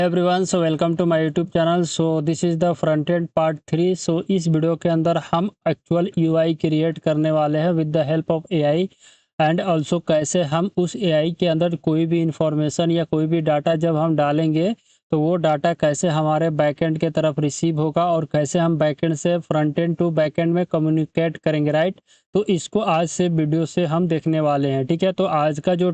Everyone, so welcome to my YouTube channel. So this is the front end part 3। सो इस video के अंदर हम एक्चुअल यूआई क्रिएट करने वाले हैं with the help of AI and also कैसे हम उस एआई के अंदर कोई भी इंफॉर्मेशन या कोई भी डाटा जब हम डालेंगे तो वो डाटा कैसे हमारे बैकएंड के तरफ रिसीव होगा और कैसे हम बैकएंड से फ्रंट एंड टू बैकएंड में कम्युनिकेट करेंगे, राइट। तो इसको आज से वीडियो से हम देखने वाले हैं, ठीक है। तो आज का जो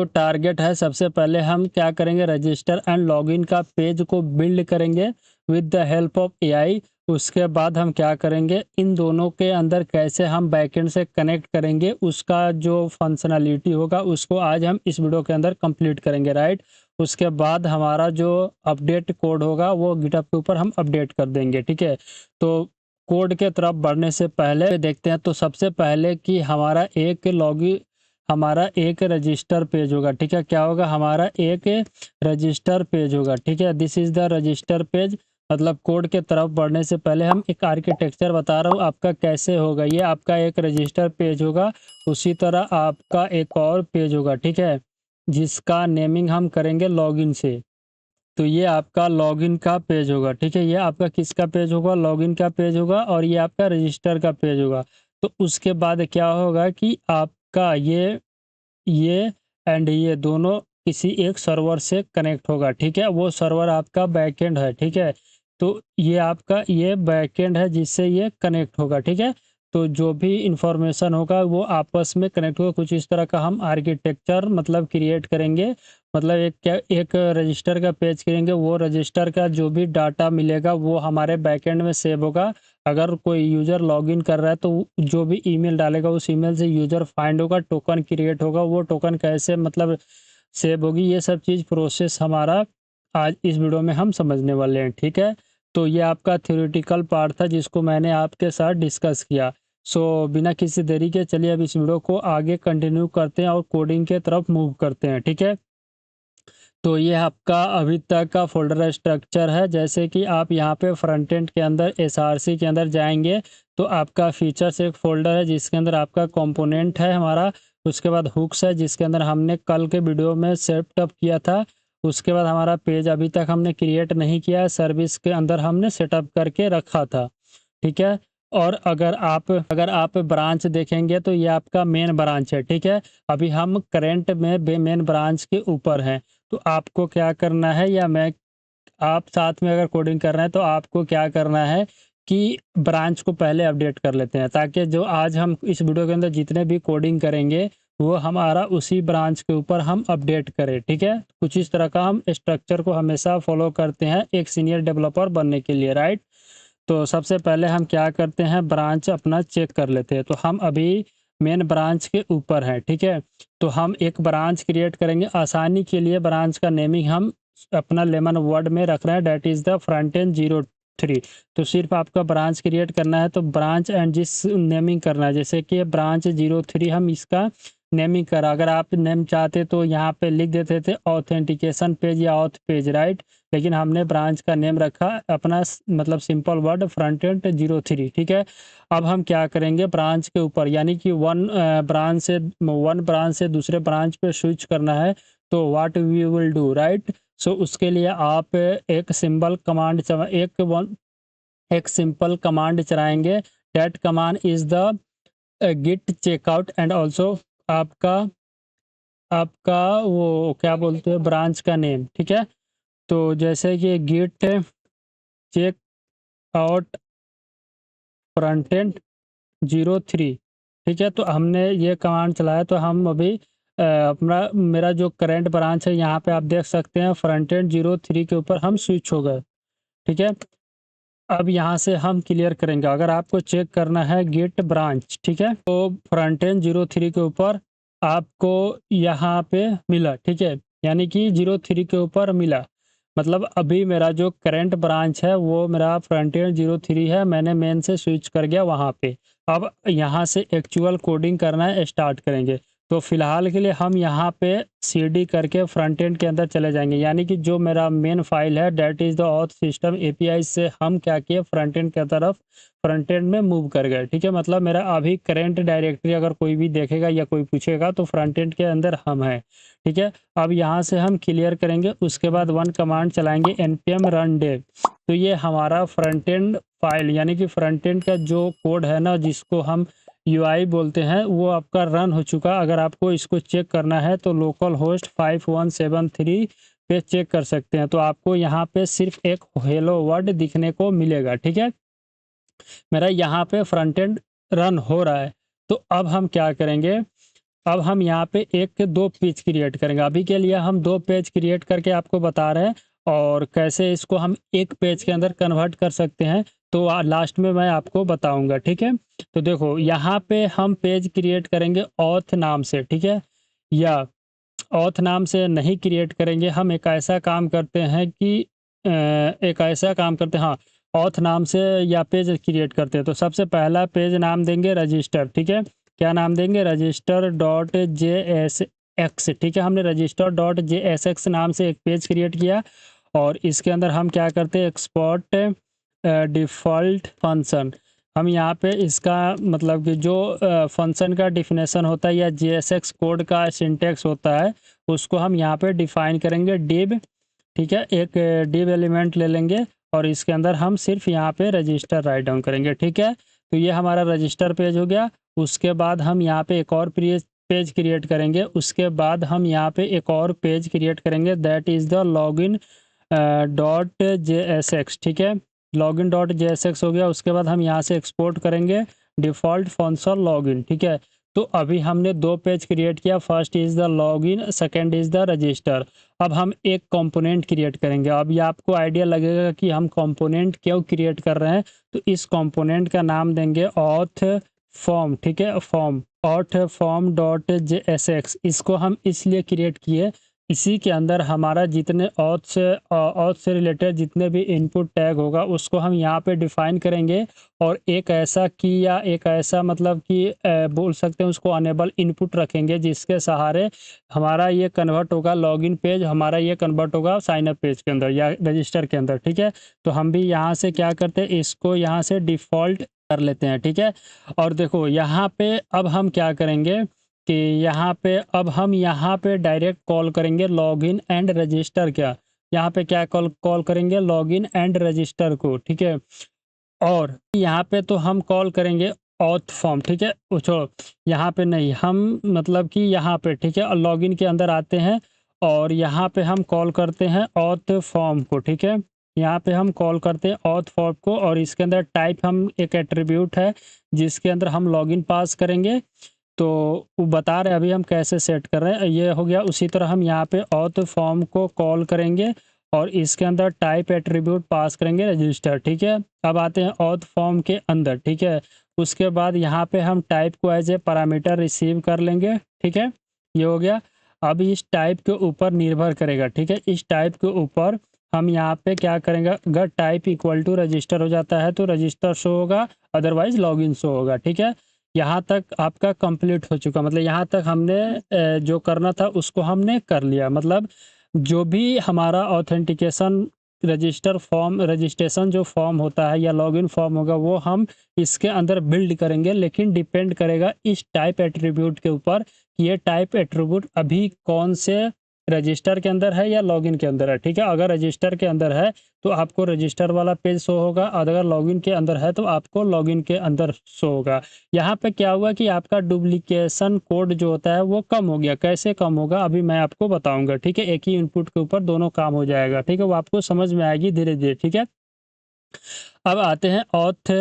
टारगेट है, सबसे पहले हम क्या करेंगे, रजिस्टर एंड लॉगिन का पेज को बिल्ड करेंगे with the help of AI. उसके बाद हम क्या करेंगे, इन दोनों के अंदर कैसे हम बैकएंड से कनेक्ट करेंगे, उसका जो फंक्शनैलिटी होगा उसको आज हम इस वीडियो के अंदर कंप्लीट करेंगे, राइट। उसके बाद हमारा जो अपडेट कोड होगा वो गिटहब के ऊपर हम अपडेट कर देंगे, ठीक है। तो कोड के तरफ बढ़ने से पहले देखते हैं, तो सबसे पहले कि हमारा एक रजिस्टर पेज होगा, ठीक है। क्या होगा, हमारा एक रजिस्टर पेज होगा, ठीक है। This is the register page. मतलब कोड के तरफ बढ़ने से पहले हम एक आर्किटेक्चर बता रहा हूँ आपका कैसे होगा। ये आपका एक रजिस्टर पेज होगा, उसी तरह आपका एक और पेज होगा, ठीक है, जिसका नेमिंग हम करेंगे लॉगिन से। तो ये आपका लॉगिन का पेज होगा, ठीक है। ये आपका किसका पेज होगा, लॉगिन का पेज होगा, और ये आपका रजिस्टर का पेज होगा। तो उसके बाद क्या होगा कि आपका ये एंड ये दोनों किसी एक सर्वर से कनेक्ट होगा, ठीक है। वो सर्वर आपका बैकएंड है, ठीक है। तो ये आपका ये बैकएंड है जिससे ये कनेक्ट होगा, ठीक है। तो जो भी इंफॉर्मेशन होगा वो आपस में कनेक्ट होगा। कुछ इस तरह का हम आर्किटेक्चर मतलब क्रिएट करेंगे। मतलब एक रजिस्टर का पेज करेंगे, वो रजिस्टर का जो भी डाटा मिलेगा वो हमारे बैकएंड में सेव होगा। अगर कोई यूज़र लॉगिन कर रहा है तो जो भी ईमेल डालेगा उस ईमेल से यूज़र फाइंड होगा, टोकन क्रिएट होगा। वो टोकन कैसे मतलब सेव होगी, ये सब चीज़ प्रोसेस हमारा आज इस वीडियो में हम समझने वाले हैं, ठीक है। तो ये आपका थ्योरेटिकल पार्ट था जिसको मैंने आपके साथ डिस्कस किया। सो बिना किसी देरी के चलिए अब इस वीडियो को आगे कंटिन्यू करते हैं और कोडिंग के तरफ मूव करते हैं, ठीक है। तो ये आपका अभी तक का फ़ोल्डर स्ट्रक्चर है। जैसे कि आप यहाँ पे फ्रंट एंड के अंदर एसआरसी के अंदर जाएँगे तो आपका फीचर्स एक फ़ोल्डर है जिसके अंदर आपका कंपोनेंट है हमारा। उसके बाद हुक्स है जिसके अंदर हमने कल के वीडियो में सेटअप किया था। उसके बाद हमारा पेज अभी तक हमने क्रिएट नहीं किया है, सर्विस के अंदर हमने सेटअप करके रखा था, ठीक है। और अगर आप ब्रांच देखेंगे तो ये आपका मेन ब्रांच है, ठीक है। अभी हम करंट में मेन ब्रांच के ऊपर हैं। तो आपको क्या करना है, या मैं आप साथ में अगर कोडिंग कर रहे हैं तो आपको क्या करना है कि ब्रांच को पहले अपडेट कर लेते हैं, ताकि जो आज हम इस वीडियो के अंदर जितने भी कोडिंग करेंगे वो हमारा उसी ब्रांच के ऊपर हम अपडेट करें, ठीक है। कुछ इस तरह का हम स्ट्रक्चर को हमेशा फॉलो करते हैं एक सीनियर डेवलपर बनने के लिए, राइट। तो सबसे पहले हम क्या करते हैं, ब्रांच अपना चेक कर लेते हैं। तो हम अभी मेन ब्रांच के ऊपर हैं, ठीक है। तो हम एक ब्रांच क्रिएट करेंगे आसानी के लिए। ब्रांच का नेमिंग हम अपना लेमन वर्ड में रख रहे हैं, that is the front end 03। तो सिर्फ आपका ब्रांच क्रिएट करना है तो ब्रांच एंड जिस नेमिंग करना है, जैसे कि ब्रांच 03 हम इसका नेमिंग करा। अगर आप नेम चाहते तो यहाँ पे लिख देते थे ऑथेंटिकेशन पेज या ऑथ पेज, राइट। लेकिन हमने ब्रांच का नेम रखा अपना मतलब सिंपल वर्ड फ्रंट एंड 03, ठीक है। अब हम क्या करेंगे, ब्रांच के ऊपर यानी कि वन ब्रांच से दूसरे ब्रांच पे स्विच करना है। तो what we will do, right. So उसके लिए आप एक सिंपल कमांड चलाएंगे। That command is the git checkout and also आपका आपका वो क्या बोलते हैं, ब्रांच का नेम, ठीक है। तो जैसे कि git check out front end 03, ठीक है। तो हमने ये कमांड चलाया तो हम अभी अपना मेरा जो करंट ब्रांच है यहाँ पे आप देख सकते हैं फ्रंट एंड 03 के ऊपर हम स्विच हो गए, ठीक है। अब यहाँ से हम क्लियर करेंगे। अगर आपको चेक करना है गेट ब्रांच, ठीक है, तो फ्रंट एंड 03 के ऊपर आपको यहाँ पे मिला, ठीक है, यानी कि 03 के ऊपर मिला। मतलब अभी मेरा जो करंट ब्रांच है वो मेरा फ्रंट एंड 03 है, मैंने मेन से स्विच कर गया वहाँ पे। अब यहाँ से एक्चुअल कोडिंग करना है, स्टार्ट करेंगे। तो फिलहाल के लिए हम यहाँ पे cd करके फ्रंट एंड के अंदर चले जाएंगे, यानी कि जो मेरा मेन फाइल है that is the auth system API से हम क्या किए फ्रंट एंड की तरफ फ्रंट एंड में मूव कर गए। ठीक है, मतलब मेरा अभी करेंट डायरेक्टरी अगर कोई भी देखेगा या कोई पूछेगा तो फ्रंट एंड के अंदर हम हैं। ठीक है, अब यहाँ से हम क्लियर करेंगे, उसके बाद 1 कमांड चलाएंगे npm run dev। तो ये हमारा फ्रंट एंड फाइल यानी कि फ्रंट एंड का जो कोड है ना, जिसको हम यूआई बोलते हैं, वो आपका रन हो चुका। अगर आपको इसको चेक करना है तो लोकल होस्ट 5173 पे चेक कर सकते हैं। तो आपको यहाँ पे सिर्फ एक हेलो वर्ड दिखने को मिलेगा। ठीक है, मेरा यहाँ पे फ्रंट एंड रन हो रहा है। तो अब हम क्या करेंगे, अब हम यहाँ पे एक दो पेज क्रिएट करेंगे। अभी के लिए हम दो पेज क्रिएट करके आपको बता रहे हैं, और कैसे इसको हम एक पेज के अंदर कन्वर्ट कर सकते हैं तो लास्ट में मैं आपको बताऊंगा। ठीक है, तो देखो यहाँ पे हम पेज क्रिएट करेंगे ऑथ नाम से। ठीक है, या ऑथ नाम से नहीं क्रिएट करेंगे, हम एक ऐसा काम करते हैं कि एक ऐसा काम करते हैं, हाँ, ऑथ नाम से या पेज क्रिएट करते हैं। तो सबसे पहला पेज नाम देंगे रजिस्टर। ठीक है, क्या नाम देंगे, register dot J S x. ठीक है, हमने register dot J S x नाम से एक पेज क्रिएट किया, और इसके अंदर हम क्या करते हैं, एक्सपोर्ट डिफ़ॉल्ट फंक्शन। हम यहाँ पे इसका मतलब कि जो फंक्शन का डिफिनेशन होता है या जेएसएक्स कोड का सिंटैक्स होता है, उसको हम यहाँ पे डिफाइन करेंगे डिव। ठीक है, एक डिव एलिमेंट ले लेंगे और इसके अंदर हम सिर्फ यहाँ पे रजिस्टर राइट डाउन करेंगे। ठीक है, तो ये हमारा रजिस्टर पेज हो गया। उसके बाद हम यहाँ पे एक और पेज क्रिएट करेंगे। उसके बाद हम यहाँ पे एक और पेज क्रिएट करेंगे, that is the login dot J S x. ठीक है, login dot J S x हो गया। उसके बाद हम यहाँ से एक्सपोर्ट करेंगे डिफ़ॉल्ट फंक्शन लॉगिन। ठीक है, तो अभी हमने दो पेज क्रिएट किया, first is the login, second is the register. अब हम एक कंपोनेंट क्रिएट करेंगे। अब ये आपको आइडिया लगेगा कि हम कंपोनेंट क्यों क्रिएट कर रहे हैं। तो इस कंपोनेंट का नाम देंगे ऑथ फॉर्म। ठीक है, form, auth form dot J S x. इसको हम इसलिए क्रिएट किए, इसी के अंदर हमारा जितने ऑथ से रिलेटेड जितने भी इनपुट टैग होगा उसको हम यहाँ पे डिफाइन करेंगे, और एक ऐसा की या एक ऐसा मतलब कि बोल सकते हैं उसको अनेबल इनपुट रखेंगे, जिसके सहारे हमारा ये कन्वर्ट होगा लॉगिन पेज, हमारा ये कन्वर्ट होगा साइन अप पेज के अंदर या रजिस्टर के अंदर। ठीक है, तो हम भी यहाँ से क्या करते हैं, इसको यहाँ से डिफ़ॉल्ट कर लेते हैं। ठीक है, और देखो यहाँ पे अब हम क्या करेंगे कि यहाँ पे अब हम यहाँ पे डायरेक्ट कॉल करेंगे लॉगिन एंड रजिस्टर। क्या यहाँ पे क्या कॉल करेंगे, लॉगिन एंड रजिस्टर को। ठीक है, और यहाँ पे तो हम कॉल करेंगे ऑथ फॉर्म। ठीक है, छोड़ो, यहाँ पे नहीं, हम मतलब कि यहाँ पे ठीक है लॉगिन के अंदर आते हैं और यहाँ पे हम कॉल करते हैं ऑथ फॉर्म को। ठीक है, यहाँ पे हम कॉल करते हैं ऑथ फॉर्म को, और इसके अंदर टाइप हम एक एट्रीब्यूट है जिसके अंदर हम लॉगिन पास करेंगे। तो वो बता रहे हैं अभी हम कैसे सेट कर रहे हैं, ये हो गया। उसी तरह हम यहाँ पे ऑथ फॉर्म को कॉल करेंगे और इसके अंदर टाइप एट्रीब्यूट पास करेंगे रजिस्टर। ठीक है, अब आते हैं ऑथ फॉर्म के अंदर। ठीक है, उसके बाद यहाँ पे हम टाइप को एज ए पैरामीटर रिसीव कर लेंगे। ठीक है, ये हो गया। अब इस टाइप के ऊपर निर्भर करेगा। ठीक है, इस टाइप के ऊपर हम यहाँ पे क्या करेंगे, अगर टाइप इक्वल टू रजिस्टर हो जाता है तो रजिस्टर शो होगा, अदरवाइज लॉगिन शो होगा। ठीक है, यहाँ तक आपका कंप्लीट हो चुका, मतलब यहाँ तक हमने जो करना था उसको हमने कर लिया। मतलब जो भी हमारा ऑथेंटिकेशन रजिस्ट्रेशन जो फॉर्म होता है या लॉगिन फॉर्म होगा वो हम इसके अंदर बिल्ड करेंगे, लेकिन डिपेंड करेगा इस टाइप एट्रीब्यूट के ऊपर कि ये टाइप एट्रीब्यूट अभी कौन से रजिस्टर के अंदर है या लॉगिन के अंदर है। ठीक है, अगर रजिस्टर के अंदर है तो आपको रजिस्टर वाला पेज शो होगा, और अगर लॉगिन के अंदर है तो आपको लॉगिन के अंदर शो होगा। यहाँ पे क्या हुआ कि आपका डुप्लीकेशन कोड जो होता है वो कम हो गया। कैसे कम होगा अभी मैं आपको बताऊंगा। ठीक है, एक ही इनपुट के ऊपर दोनों काम हो जाएगा। ठीक है, वो आपको समझ में आएगी धीरे धीरे। ठीक है, अब आते हैं auth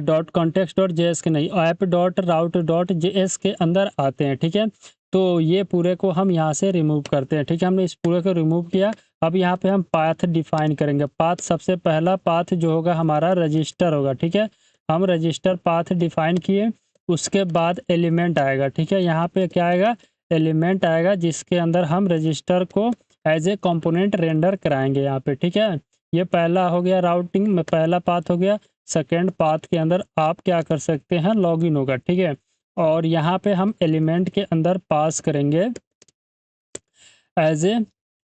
dot context dot J S के नहीं, ऐप डॉट राउट डॉट जे एस के अंदर आते हैं। ठीक है, तो ये पूरे को हम यहाँ से रिमूव करते हैं। ठीक है, हमने इस पूरे को रिमूव किया। अब यहाँ पे हम पाथ डिफाइन करेंगे। पाथ, सबसे पहला पाथ जो होगा हमारा रजिस्टर होगा। ठीक है, हम रजिस्टर पाथ डिफाइन किए, उसके बाद एलिमेंट आएगा। ठीक है, यहाँ पे क्या आएगा, एलिमेंट आएगा जिसके अंदर हम रजिस्टर को एज ए कंपोनेंट रेंडर कराएंगे यहाँ पे। ठीक है, ये पहला हो गया राउटिंग में, पहला पाथ हो गया। सेकेंड पाथ के अंदर आप क्या कर सकते हैं, लॉगिन होगा। ठीक है, और यहाँ पे हम एलिमेंट के अंदर पास करेंगे एज ए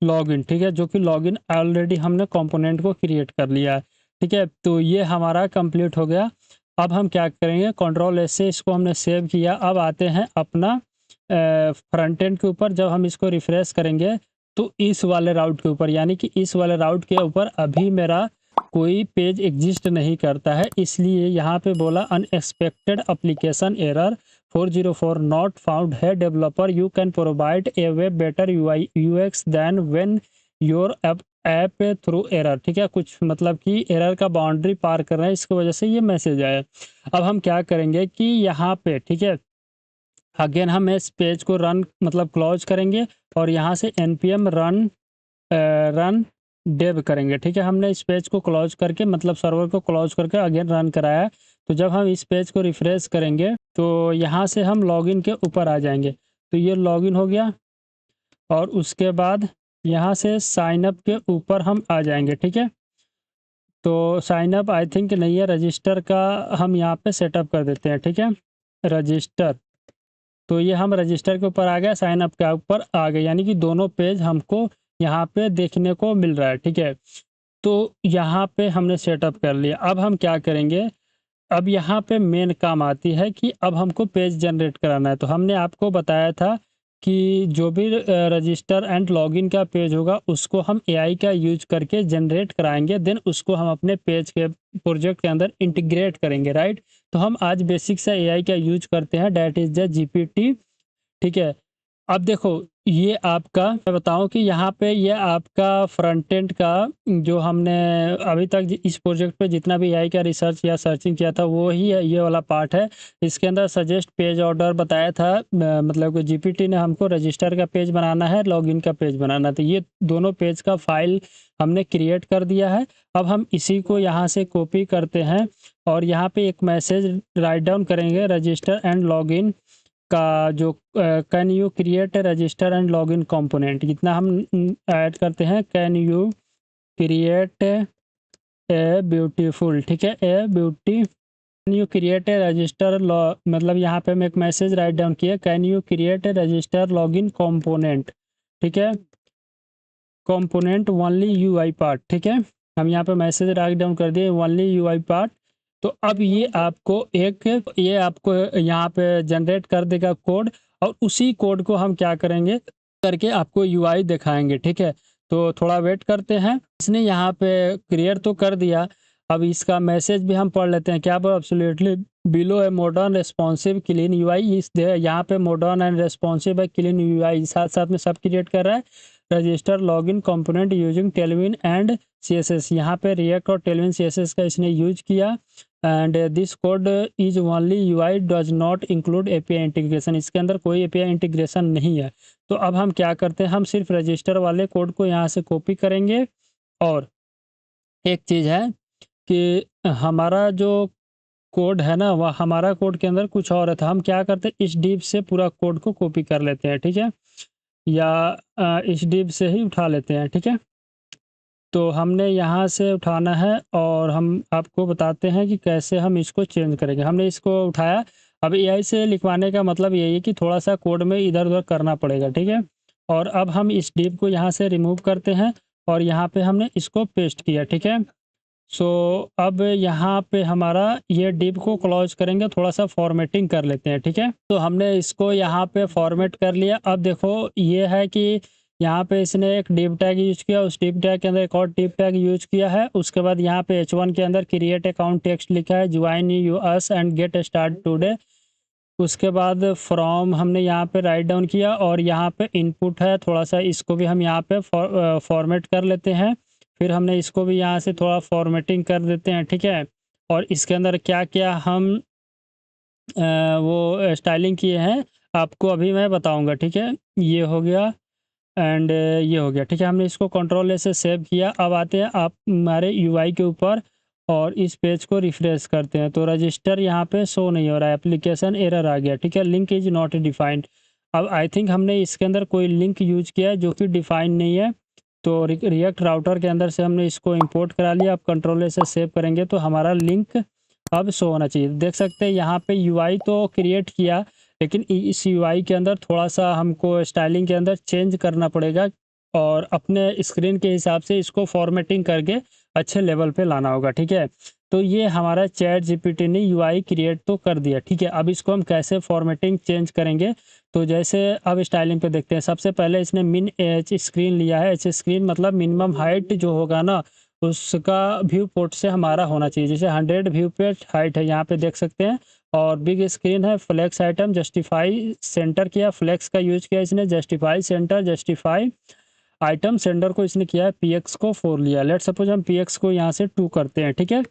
लॉगिन, ठीक है, जो कि लॉगिन ऑलरेडी हमने कंपोनेंट को क्रिएट कर लिया है, ठीक है। तो ये हमारा कंप्लीट हो गया। अब हम क्या करेंगे, कंट्रोल एस से इसको हमने सेव किया। अब आते हैं अपना फ्रंट एंड के ऊपर। जब हम इसको रिफ्रेश करेंगे तो इस वाले राउट के ऊपर, यानी कि इस वाले राउट के ऊपर अभी मेरा कोई पेज एग्जिस्ट नहीं करता है, इसलिए यहाँ पे बोला unexpected application error 404 not found है developer, you can provide a way better UI UX than when your app threw error, ठीक है। कुछ मतलब कि एरर का बाउंड्री पार कर रहे हैं, इसकी वजह से ये मैसेज आया। अब हम क्या करेंगे कि यहाँ पे, ठीक है, अगेन हम इस पेज को रन मतलब क्लोज करेंगे और यहाँ से npm रन डेव करेंगे, ठीक है। हमने इस पेज को क्लोज करके मतलब सर्वर को क्लोज करके अगेन रन कराया। तो जब हम इस पेज को रिफ्रेश करेंगे तो यहाँ से हम लॉगिन के ऊपर आ जाएंगे। तो ये लॉगिन हो गया और उसके बाद यहाँ से साइन अप के ऊपर हम आ जाएंगे, ठीक है। तो साइन अप आई थिंक नहीं है, रजिस्टर का हम यहाँ पे सेटअप कर देते हैं, ठीक है, रजिस्टर। तो ये हम रजिस्टर के ऊपर आ गए, साइन अप के ऊपर आ गए, यानी कि दोनों पेज हमको यहाँ पे देखने को मिल रहा है, ठीक है। तो यहाँ पे हमने सेटअप कर लिया। अब हम क्या करेंगे, अब यहाँ पे मेन काम आती है कि अब हमको पेज जनरेट कराना है। तो हमने आपको बताया था कि जो भी रजिस्टर एंड लॉगिन का पेज होगा उसको हम एआई का यूज करके जनरेट कराएंगे, देन उसको हम अपने पेज के प्रोजेक्ट के अंदर इंटीग्रेट करेंगे, राइट। तो हम आज बेसिक सा एआई का यूज करते हैं, डैट इज द जीपीटी, ठीक है। अब देखो ये आपका, मैं बताऊं कि यहाँ पे ये आपका फ्रंट एंड का जो हमने अभी तक इस प्रोजेक्ट पे जितना भी एआई का रिसर्च या सर्चिंग किया था वो ही ये वाला पार्ट है। इसके अंदर सजेस्ट पेज ऑर्डर बताया था, मतलब कि जीपीटी ने हमको रजिस्टर का पेज बनाना है, लॉगिन का पेज बनाना। तो ये दोनों पेज का फाइल हमने क्रिएट कर दिया है। अब हम इसी को यहाँ से कॉपी करते हैं और यहाँ पे एक मैसेज राइट डाउन करेंगे, रजिस्टर एंड लॉगिन का जो can you create a register and login component, इतना हम ऐड करते हैं, can you create a beautiful, ठीक है, a beauty, can you create a register मतलब यहाँ पे हम एक मैसेज राइट डाउन किए, can you create a register login component, ठीक है, कंपोनेंट ओनली यूआई पार्ट, ठीक है। हम यहाँ पे मैसेज राइट डाउन कर दिए, ओनली यूआई पार्ट। तो अब ये आपको यहाँ पे जनरेट कर देगा कोड, और उसी कोड को हम क्या करेंगे करके आपको यूआई दिखाएंगे, ठीक है। तो थोड़ा वेट करते हैं, इसने यहाँ पे क्रिएट तो कर दिया। अब इसका मैसेज भी हम पढ़ लेते हैं, क्या बोल, absolutely below a modern responsive clean UI इस दे, यहाँ पे मॉडर्न एंड रेस्पॉन्सिव है, क्लीन यूआई साथ साथ में सब क्रिएट कर रहा है। Register login component using Tailwind and CSS, यहाँ पे रिएक्ट और टेलविन सीएसएस का इसने यूज किया। And this code is only UI does not include API integration, इसके अंदर कोई एपीआई इंटीग्रेशन नहीं है। तो अब हम क्या करते हैं, हम सिर्फ रजिस्टर वाले कोड को यहाँ से कॉपी करेंगे। और एक चीज़ है कि हमारा जो कोड है ना, वह हमारा कोड के अंदर कुछ और है, तो हम क्या करते हैं, इस डिप से पूरा कोड को कॉपी कर लेते हैं, ठीक है, या इस डिप से ही उठा लेते हैं, ठीक है। तो हमने यहाँ से उठाना है और हम आपको बताते हैं कि कैसे हम इसको चेंज करेंगे। हमने इसको उठाया, अब एआई से लिखवाने का मतलब यही है कि थोड़ा सा कोड में इधर उधर करना पड़ेगा, ठीक है। और अब हम इस डिप को यहाँ से रिमूव करते हैं और यहाँ पे हमने इसको पेस्ट किया, ठीक है। सो अब यहाँ पे हमारा ये डिप को क्लोज करेंगे, थोड़ा सा फॉर्मेटिंग कर लेते हैं, ठीक है। तो हमने इसको यहाँ पे फॉर्मेट कर लिया। अब देखो ये है कि यहाँ पे इसने एक डिप टैग यूज किया, उस डिप टैग के अंदर एक और डिप टैग यूज किया है। उसके बाद यहाँ पे H1 के अंदर क्रिएट अकाउंट टेक्स्ट लिखा है, join you us and get start today. उसके बाद फ्रॉम हमने यहाँ पे राइट डाउन किया और यहाँ पे इनपुट है, थोड़ा सा इसको भी हम यहाँ पे फॉर्मेट कर लेते हैं। फिर हमने इसको भी यहाँ से थोड़ा फॉर्मेटिंग कर देते हैं, ठीक है। और इसके अंदर क्या क्या हम वो स्टाइलिंग किए हैं आपको अभी मैं बताऊंगा, ठीक है। ये हो गया एंड ये हो गया, ठीक है। हमने इसको कंट्रोल ए से सेव किया। अब आते हैं आप हमारे यूआई के ऊपर और इस पेज को रिफ्रेश करते हैं। तो रजिस्टर यहाँ पे शो नहीं हो रहा है, एप्लीकेशन एरर आ गया, ठीक है, लिंक इज नॉट डिफाइंड। अब आई थिंक हमने इसके अंदर कोई लिंक यूज किया है जो कि डिफाइंड नहीं है। तो रिएक्ट राउटर के अंदर से हमने इसको इंपोर्ट करा लिया। अब कंट्रोल ए से सेव करेंगे तो हमारा लिंक अब शो होना चाहिए। देख सकते हैं यहाँ पे यूआई तो क्रिएट किया, लेकिन इस यूआई के अंदर थोड़ा-सा हमको स्टाइलिंग के अंदर चेंज करना पड़ेगा और अपने स्क्रीन के हिसाब से इसको फॉर्मेटिंग करके अच्छे लेवल पे लाना होगा, ठीक है? तो ये हमारा चैट जीपीटी ने यूआई क्रिएट तो कर दिया, ठीक है? अब इसको हम कैसे फॉर्मेटिंग चेंज करेंगे? तो जैसे अब स्टाइलिंग पे देखते हैं। सबसे पहले इसने मिन एच स्क्रीन लिया है। एच स्क्रीन मतलब मिनिमम हाइट जो होगा ना, उसका व्यू पोर्ट से हमारा होना चाहिए। जैसे 100 व्यू पोर्ट हाइट है, यहाँ पे देख सकते हैं। और बिग स्क्रीन है, फ्लेक्स आइटम, जस्टिफाई सेंटर किया, फ्लेक्स का यूज़ किया इसने, justify centre, justify item centre को इसने किया है, पीएक्स को 4 लिया। लेट्स सपोज हम पीएक्स को यहाँ से 2 करते हैं, ठीक है?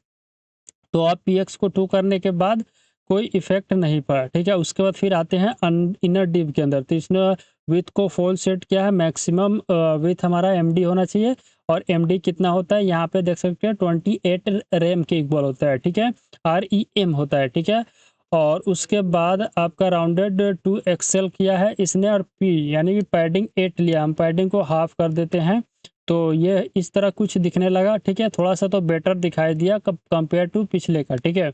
तो अब पीएक्स को 2 करने के बाद कोई इफ़ेक्ट नहीं पड़ा, ठीक है? उसके बाद फिर आते हैं इनर डिव के अंदर। तो इसने विड्थ को फुल सेट किया है, मैक्सिमम विड्थ हमारा एमडी होना चाहिए। और एमडी कितना होता है यहाँ पे देख सकते हैं, 28 रैम के इक्वल होता है, ठीक है? REM होता है, ठीक है? और उसके बाद आपका राउंडेड टू एक्सेल किया है इसने, और पी यानी कि पैडिंग 8 लिया। हम पैडिंग को हाफ कर देते हैं, तो ये इस तरह कुछ दिखने लगा, ठीक है? थोड़ा-सा तो बेटर दिखाई दिया कंपेयर टू पिछले का, ठीक है?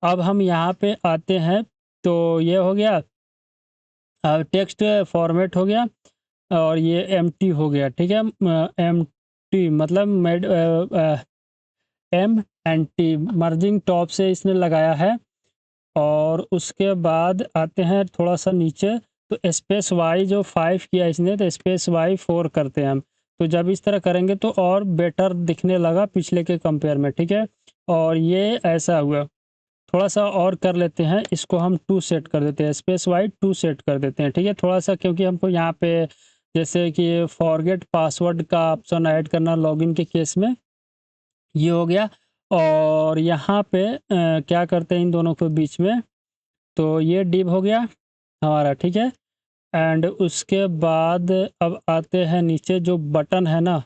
अब हम यहाँ पे आते हैं, तो ये हो गया, टेक्स्ट फॉर्मेट हो गया और ये एम्प्टी हो गया, ठीक है? एम्प्टी मतलब M and T merging top से इसने लगाया है। और उसके बाद आते हैं थोड़ा-सा नीचे, तो स्पेस वाई जो 5 किया इसने, तो स्पेस वाई 4 करते हैं हम। तो जब इस तरह करेंगे तो और बेटर दिखने लगा पिछले के कंपेयर में, ठीक है? और ये ऐसा हुआ। थोड़ा-सा और कर लेते हैं, इसको हम 2 सेट कर देते हैं, स्पेस वाई 2 सेट कर देते हैं, ठीक है? थोड़ा-सा क्योंकि हमको यहाँ पे जैसे कि फॉरगेट पासवर्ड का ऑप्शन ऐड करना लॉगिन के केस में, ये हो गया। और यहाँ पे क्या करते हैं इन दोनों के बीच में, तो ये डिव हो गया हमारा, ठीक है? एंड उसके बाद अब आते हैं नीचे, जो बटन है ना,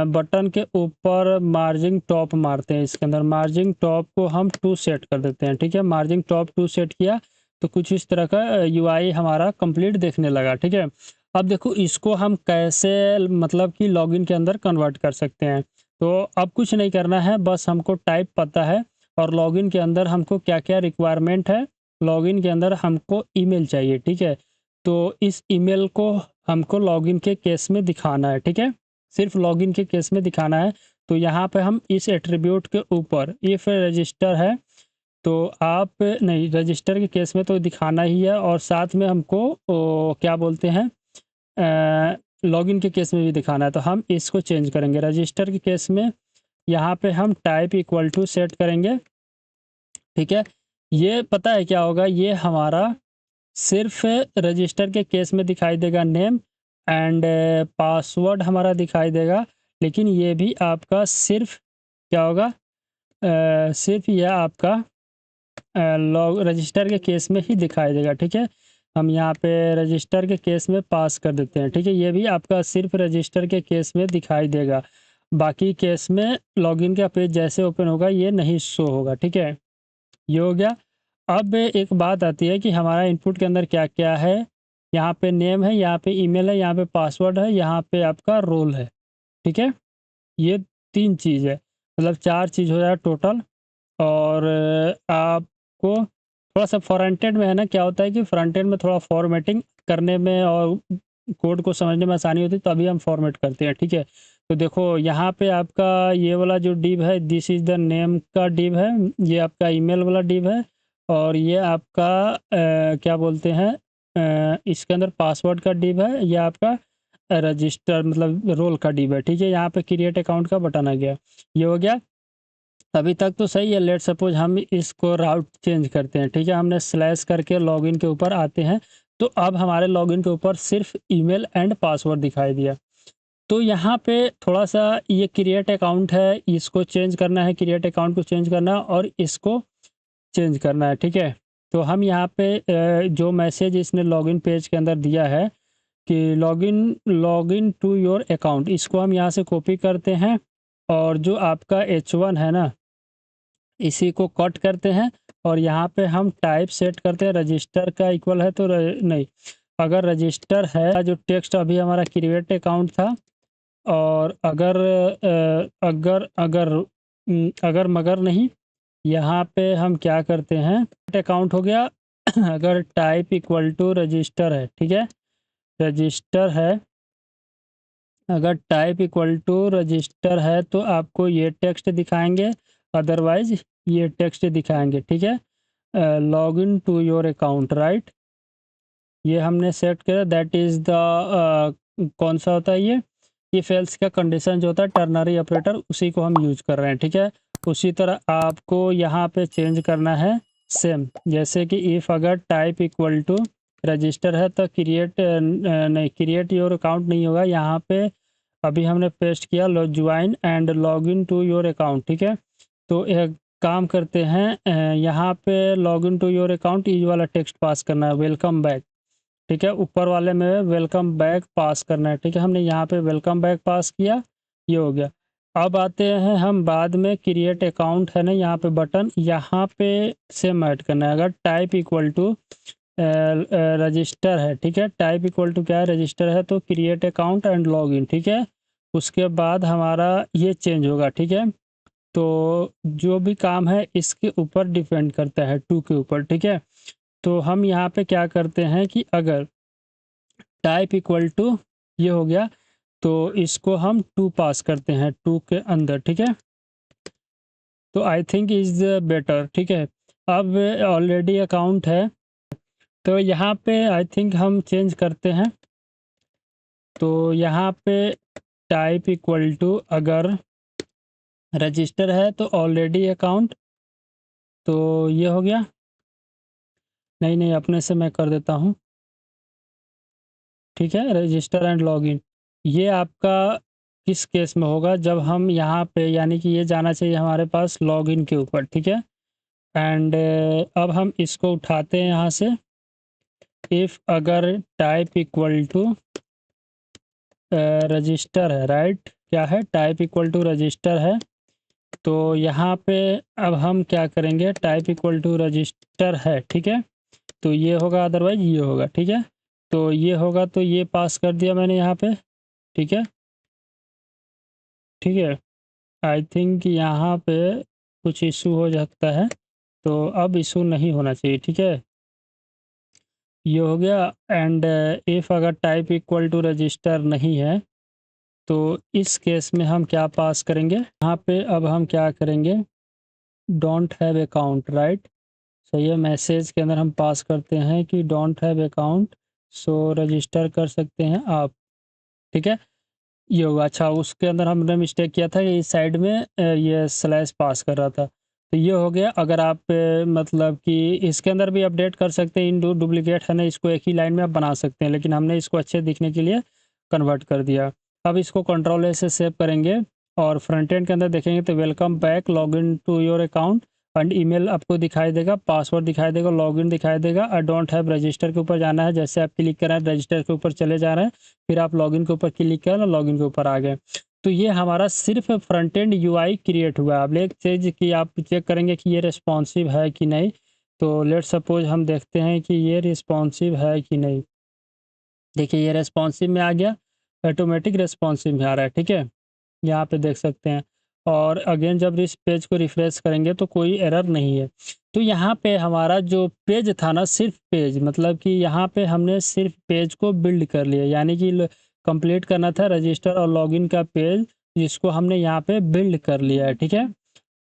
बटन के ऊपर मार्जिंग टॉप मारते हैं। इसके अंदर मार्जिंग टॉप को हम 2 सेट कर देते हैं, ठीक है? मार्जिंग टॉप 2 सेट किया तो कुछ इस तरह का यूआई हमारा कंप्लीट देखने लगा, ठीक है? अब देखो इसको हम कैसे मतलब कि लॉगिन के अंदर कन्वर्ट कर सकते हैं। तो अब कुछ नहीं करना है, बस हमको टाइप पता है और लॉगिन के अंदर हमको क्या-क्या रिक्वायरमेंट है। लॉगिन के अंदर हमको ईमेल चाहिए, ठीक है? तो इस ईमेल को हमको लॉगिन के केस में दिखाना है, ठीक है? सिर्फ लॉगिन के केस में दिखाना है। तो यहाँ पे हम इस एट्रीब्यूट के ऊपर इफ रजिस्टर है, तो आप नहीं, रजिस्टर के केस में तो दिखाना ही है, और साथ में हमको क्या बोलते हैं, लॉगिन के केस में भी दिखाना है। तो हम इसको चेंज करेंगे रजिस्टर के केस में। यहाँ पे हम टाइप इक्वल टू सेट करेंगे, ठीक है? ये पता है क्या होगा, ये हमारा सिर्फ रजिस्टर के केस में दिखाई देगा नेम एंड पासवर्ड हमारा दिखाई देगा। लेकिन ये भी आपका सिर्फ क्या होगा, सिर्फ यह आपका लॉग रजिस्टर के केस में ही दिखाई देगा, ठीक है? हम यहाँ पे रजिस्टर के केस में पास कर देते हैं, ठीक है? ये भी आपका सिर्फ रजिस्टर के केस में दिखाई देगा। बाकी केस में लॉगिन का पेज जैसे ओपन होगा ये नहीं शो होगा, ठीक है? ये हो गया। अब एक बात आती है कि हमारा इनपुट के अंदर क्या-क्या है। यहाँ पे नेम है, यहाँ पे ईमेल है, यहाँ पे पासवर्ड है, यहाँ पे आपका रोल है, ठीक है? ये 3 चीज़ है, मतलब 4 चीज़ हो जाएगा टोटल। और आपको थोड़ा-सा फ्रंट एंड में है ना, क्या होता है कि फ्रंट एंड में थोड़ा फॉर्मेटिंग करने में और कोड को समझने में आसानी होती है, तभी हम फॉर्मेट करते हैं, ठीक है? तो देखो यहाँ पे आपका ये वाला जो डिव है, दिस इज़ द नेम का डिव है, ये आपका ईमेल वाला डिव है, और ये आपका क्या बोलते हैं, इसके अंदर पासवर्ड का डिव है, ये आपका रजिस्टर मतलब रोल का डिव है, ठीक है? यहाँ पे क्रिएट अकाउंट का बटन आ गया, ये हो गया। अभी तक तो सही है। लेट्स सपोज हम इसको राउट चेंज करते हैं, ठीक है? हमने स्लैश करके लॉगिन के ऊपर आते हैं, तो अब हमारे लॉगिन के ऊपर सिर्फ ईमेल एंड पासवर्ड दिखाई दिया। तो यहाँ पे थोड़ा-सा ये क्रिएट अकाउंट है, इसको चेंज करना है, क्रिएट अकाउंट को चेंज करना है और इसको चेंज करना है, ठीक है? तो हम यहाँ पे जो मैसेज इसने लॉगिन पेज के अंदर दिया है कि login login to your account, इसको हम यहाँ से कॉपी करते हैं और जो आपका H1 है ना, इसी को कट करते हैं और यहाँ पे हम टाइप सेट करते हैं, रजिस्टर का इक्वल है तो नहीं, अगर रजिस्टर है जो टेक्स्ट अभी हमारा क्रिएट अकाउंट था, और अगर अगर अगर अगर मगर नहीं, यहाँ पे हम क्या करते हैं, अकाउंट हो गया अगर टाइप इक्वल टू रजिस्टर है, ठीक है, रजिस्टर है, अगर टाइप इक्वल टू रजिस्टर है तो आपको ये टेक्स्ट दिखाएंगे, अदरवाइज ये टेक्स्ट दिखाएंगे, ठीक है। Log in to your account, right, ये हमने सेट किया, दैट इज़ द कौन सा होता है ये इफ एल्स का कंडीशन जो होता है टर्नरी ऑपरेटर, उसी को हम यूज कर रहे हैं, ठीक है। उसी तरह आपको यहाँ पे चेंज करना है सेम, जैसे कि इफ़ अगर टाइप इक्वल टू रजिस्टर है तो क्रिएट नहीं, क्रिएट योर अकाउंट नहीं होगा, यहाँ पे अभी हमने पेस्ट किया लो join and log in to your account, ठीक है। तो एक काम करते हैं, यहाँ पे log in to your account ये वाला टेक्स्ट पास करना है, वेलकम बैक, ठीक है, ऊपर वाले में वेलकम बैक पास करना है, ठीक है। हमने यहाँ पे वेलकम बैक पास किया, ये हो गया। अब आते हैं हम बाद में क्रिएट अकाउंट है ना, यहाँ पे बटन, यहाँ पे सेम ऐड करना है, अगर टाइप इक्वल टू रजिस्टर है, ठीक है, टाइप इक्वल टू क्या है, रजिस्टर है, तो क्रिएट अकाउंट एंड लॉग इन, ठीक है। उसके बाद हमारा ये चेंज होगा, ठीक है। तो जो भी काम है इसके ऊपर डिपेंड करता है, टू के ऊपर, ठीक है। तो हम यहाँ पे क्या करते हैं कि अगर टाइप इक्वल टू ये हो गया तो इसको हम टू पास करते हैं टू के अंदर, ठीक है। तो आई थिंक इज बेटर, ठीक है। अब ऑलरेडी अकाउंट है तो यहाँ पे आई थिंक हम चेंज करते हैं, तो यहाँ पे टाइप इक्वल टू अगर रजिस्टर है तो ऑलरेडी अकाउंट, तो ये हो गया, नहीं नहीं अपने से मैं कर देता हूँ, ठीक है, रजिस्टर एंड लॉगिन। ये आपका किस केस में होगा, जब हम यहाँ पे यानी कि ये जाना चाहिए हमारे पास लॉगिन के ऊपर, ठीक है। एंड अब हम इसको उठाते हैं यहाँ से, इफ़ अगर टाइप इक्वल टू रजिस्टर है, राइट, क्या है, टाइप इक्वल टू रजिस्टर है, तो यहाँ पे अब हम क्या करेंगे, टाइप इक्वल टू रजिस्टर है, ठीक है, तो ये होगा, अदरवाइज ये होगा, ठीक है। तो ये होगा तो ये पास कर दिया मैंने यहाँ पे, ठीक है, ठीक है। आई थिंक यहाँ पे कुछ इशू हो सकता है, तो अब इशू नहीं होना चाहिए, ठीक है, ये हो गया। एंड इफ़ अगर टाइप इक्वल टू रजिस्टर नहीं है तो इस केस में हम क्या पास करेंगे, यहाँ पे अब हम क्या करेंगे, डोंट हैव अकाउंट, राइट, सही है, मैसेज के अंदर हम पास करते हैं कि don't have account, so register कर सकते हैं आप, ठीक है, ये होगा। अच्छा, उसके अंदर हमने मिस्टेक किया था, ये इस साइड में ये स्लैश पास कर रहा था, तो ये हो गया। अगर आप मतलब कि इसके अंदर भी अपडेट कर सकते हैं, इन दो डुप्लीकेट है ना, इसको एक ही लाइन में आप बना सकते हैं, लेकिन हमने इसको अच्छे दिखने के लिए कन्वर्ट कर दिया। अब इसको कंट्रोल ए से सेव करेंगे और फ्रंट एंड के अंदर देखेंगे तो welcome back, log in to your account and email आपको दिखाई देगा, पासवर्ड दिखाई देगा, लॉगिन दिखाई देगा, आई डोंट हैव रजिस्टर के ऊपर जाना है, जैसे आप क्लिक कर रहे हैं रजिस्टर के ऊपर चले जा रहे हैं, फिर आप लॉगिन के ऊपर क्लिक करें, लॉगिन के ऊपर आ गए। तो ये हमारा सिर्फ फ्रंट एंड यूआई क्रिएट हुआ। अब एक चीज़ कि आप चेक करेंगे कि ये रिस्पॉन्सिव है कि नहीं, तो लेट्स सपोज हम देखते हैं कि ये रिस्पॉन्सिव है कि नहीं, देखिए ये रिस्पॉन्सिव में आ गया, ऑटोमेटिक रिस्पॉन्सिव में आ रहा है, ठीक है, यहाँ पे देख सकते हैं। और अगेन जब इस पेज को रिफ्रेश करेंगे तो कोई एरर नहीं है। तो यहाँ पे हमारा जो पेज था ना, सिर्फ पेज, मतलब कि यहाँ पे हमने सिर्फ पेज को बिल्ड कर लिया, यानी कि कंप्लीट करना था रजिस्टर और लॉगिन का पेज, जिसको हमने यहाँ पे बिल्ड कर लिया है, ठीक है।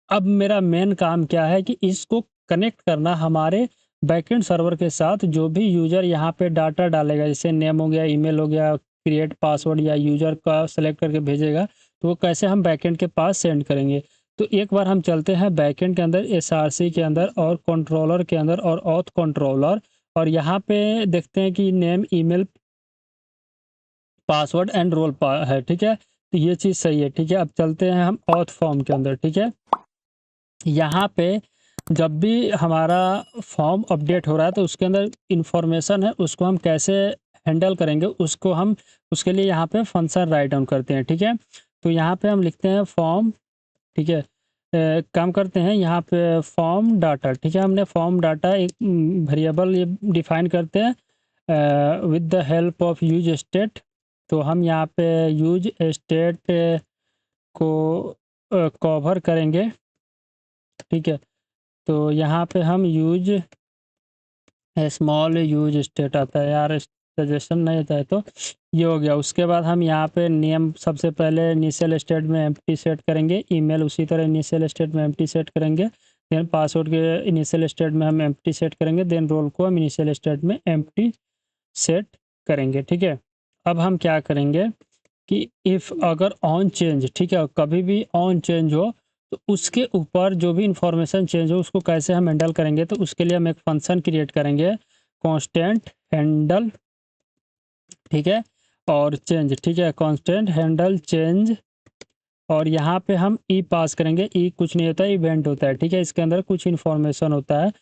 अब मेरा मेन काम क्या है कि इसको कनेक्ट करना हमारे बैकएंड सर्वर के साथ, जो भी यूज़र यहाँ पे डाटा डालेगा, जैसे नेम हो गया, ईमेल हो गया, क्रिएट पासवर्ड या यूज़र का सेलेक्ट करके भेजेगा, तो वो कैसे हम बैकएंड के पास सेंड करेंगे। तो एक बार हम चलते हैं बैकएंड के अंदर, एसआरसी के अंदर और कंट्रोलर के अंदर और ऑथ कंट्रोलर, और यहाँ पे देखते हैं कि name, email, password and role है, ठीक है, तो ये चीज़ सही है, ठीक है। अब चलते हैं हम ऑथ फॉर्म के अंदर, ठीक है। यहाँ पे जब भी हमारा फॉर्म अपडेट हो रहा है तो उसके अंदर इंफॉर्मेशन है, उसको हम कैसे हैंडल करेंगे, उसको हम उसके लिए यहाँ पे फंक्शन राइट डाउन करते हैं, ठीक है। तो यहाँ पे हम लिखते हैं फॉर्म, ठीक है, काम करते हैं यहाँ पे फॉर्म डाटा, ठीक है, हमने फॉर्म डाटा एक वेरिएबल ये डिफाइन करते हैं with the help of use state. तो हम यहाँ पे यूज स्टेट को कवर करेंगे, ठीक है। तो यहाँ पे हम यूज स्मॉल यूज स्टेट आता है यार, सजेशन नहीं आता है, तो ये हो गया। उसके बाद हम यहाँ पे नेम सबसे पहले इनिशियल स्टेट में एम्प्टी सेट करेंगे, ईमेल उसी तरह इनिशियल स्टेट में एम्प्टी सेट करेंगे, देन पासवर्ड के इनिशियल स्टेट में हम एम्प्टी सेट करेंगे, देन रोल को हम इनिशियल स्टेट में एम्प्टी सेट करेंगे। ठीक है, अब हम क्या करेंगे कि इफ़ अगर ऑन चेंज, ठीक है, कभी भी ऑन चेंज हो तो उसके ऊपर जो भी इंफॉर्मेशन चेंज हो उसको कैसे हम हैंडल करेंगे, तो उसके लिए हम एक फंक्शन क्रिएट करेंगे कांस्टेंट हैंडल, ठीक है, और चेंज, ठीक है, कांस्टेंट हैंडल चेंज, और यहाँ पे हम ई पास करेंगे। ई कुछ नहीं होता है, इवेंट होता है, ठीक है, इसके अंदर कुछ इन्फॉर्मेशन होता है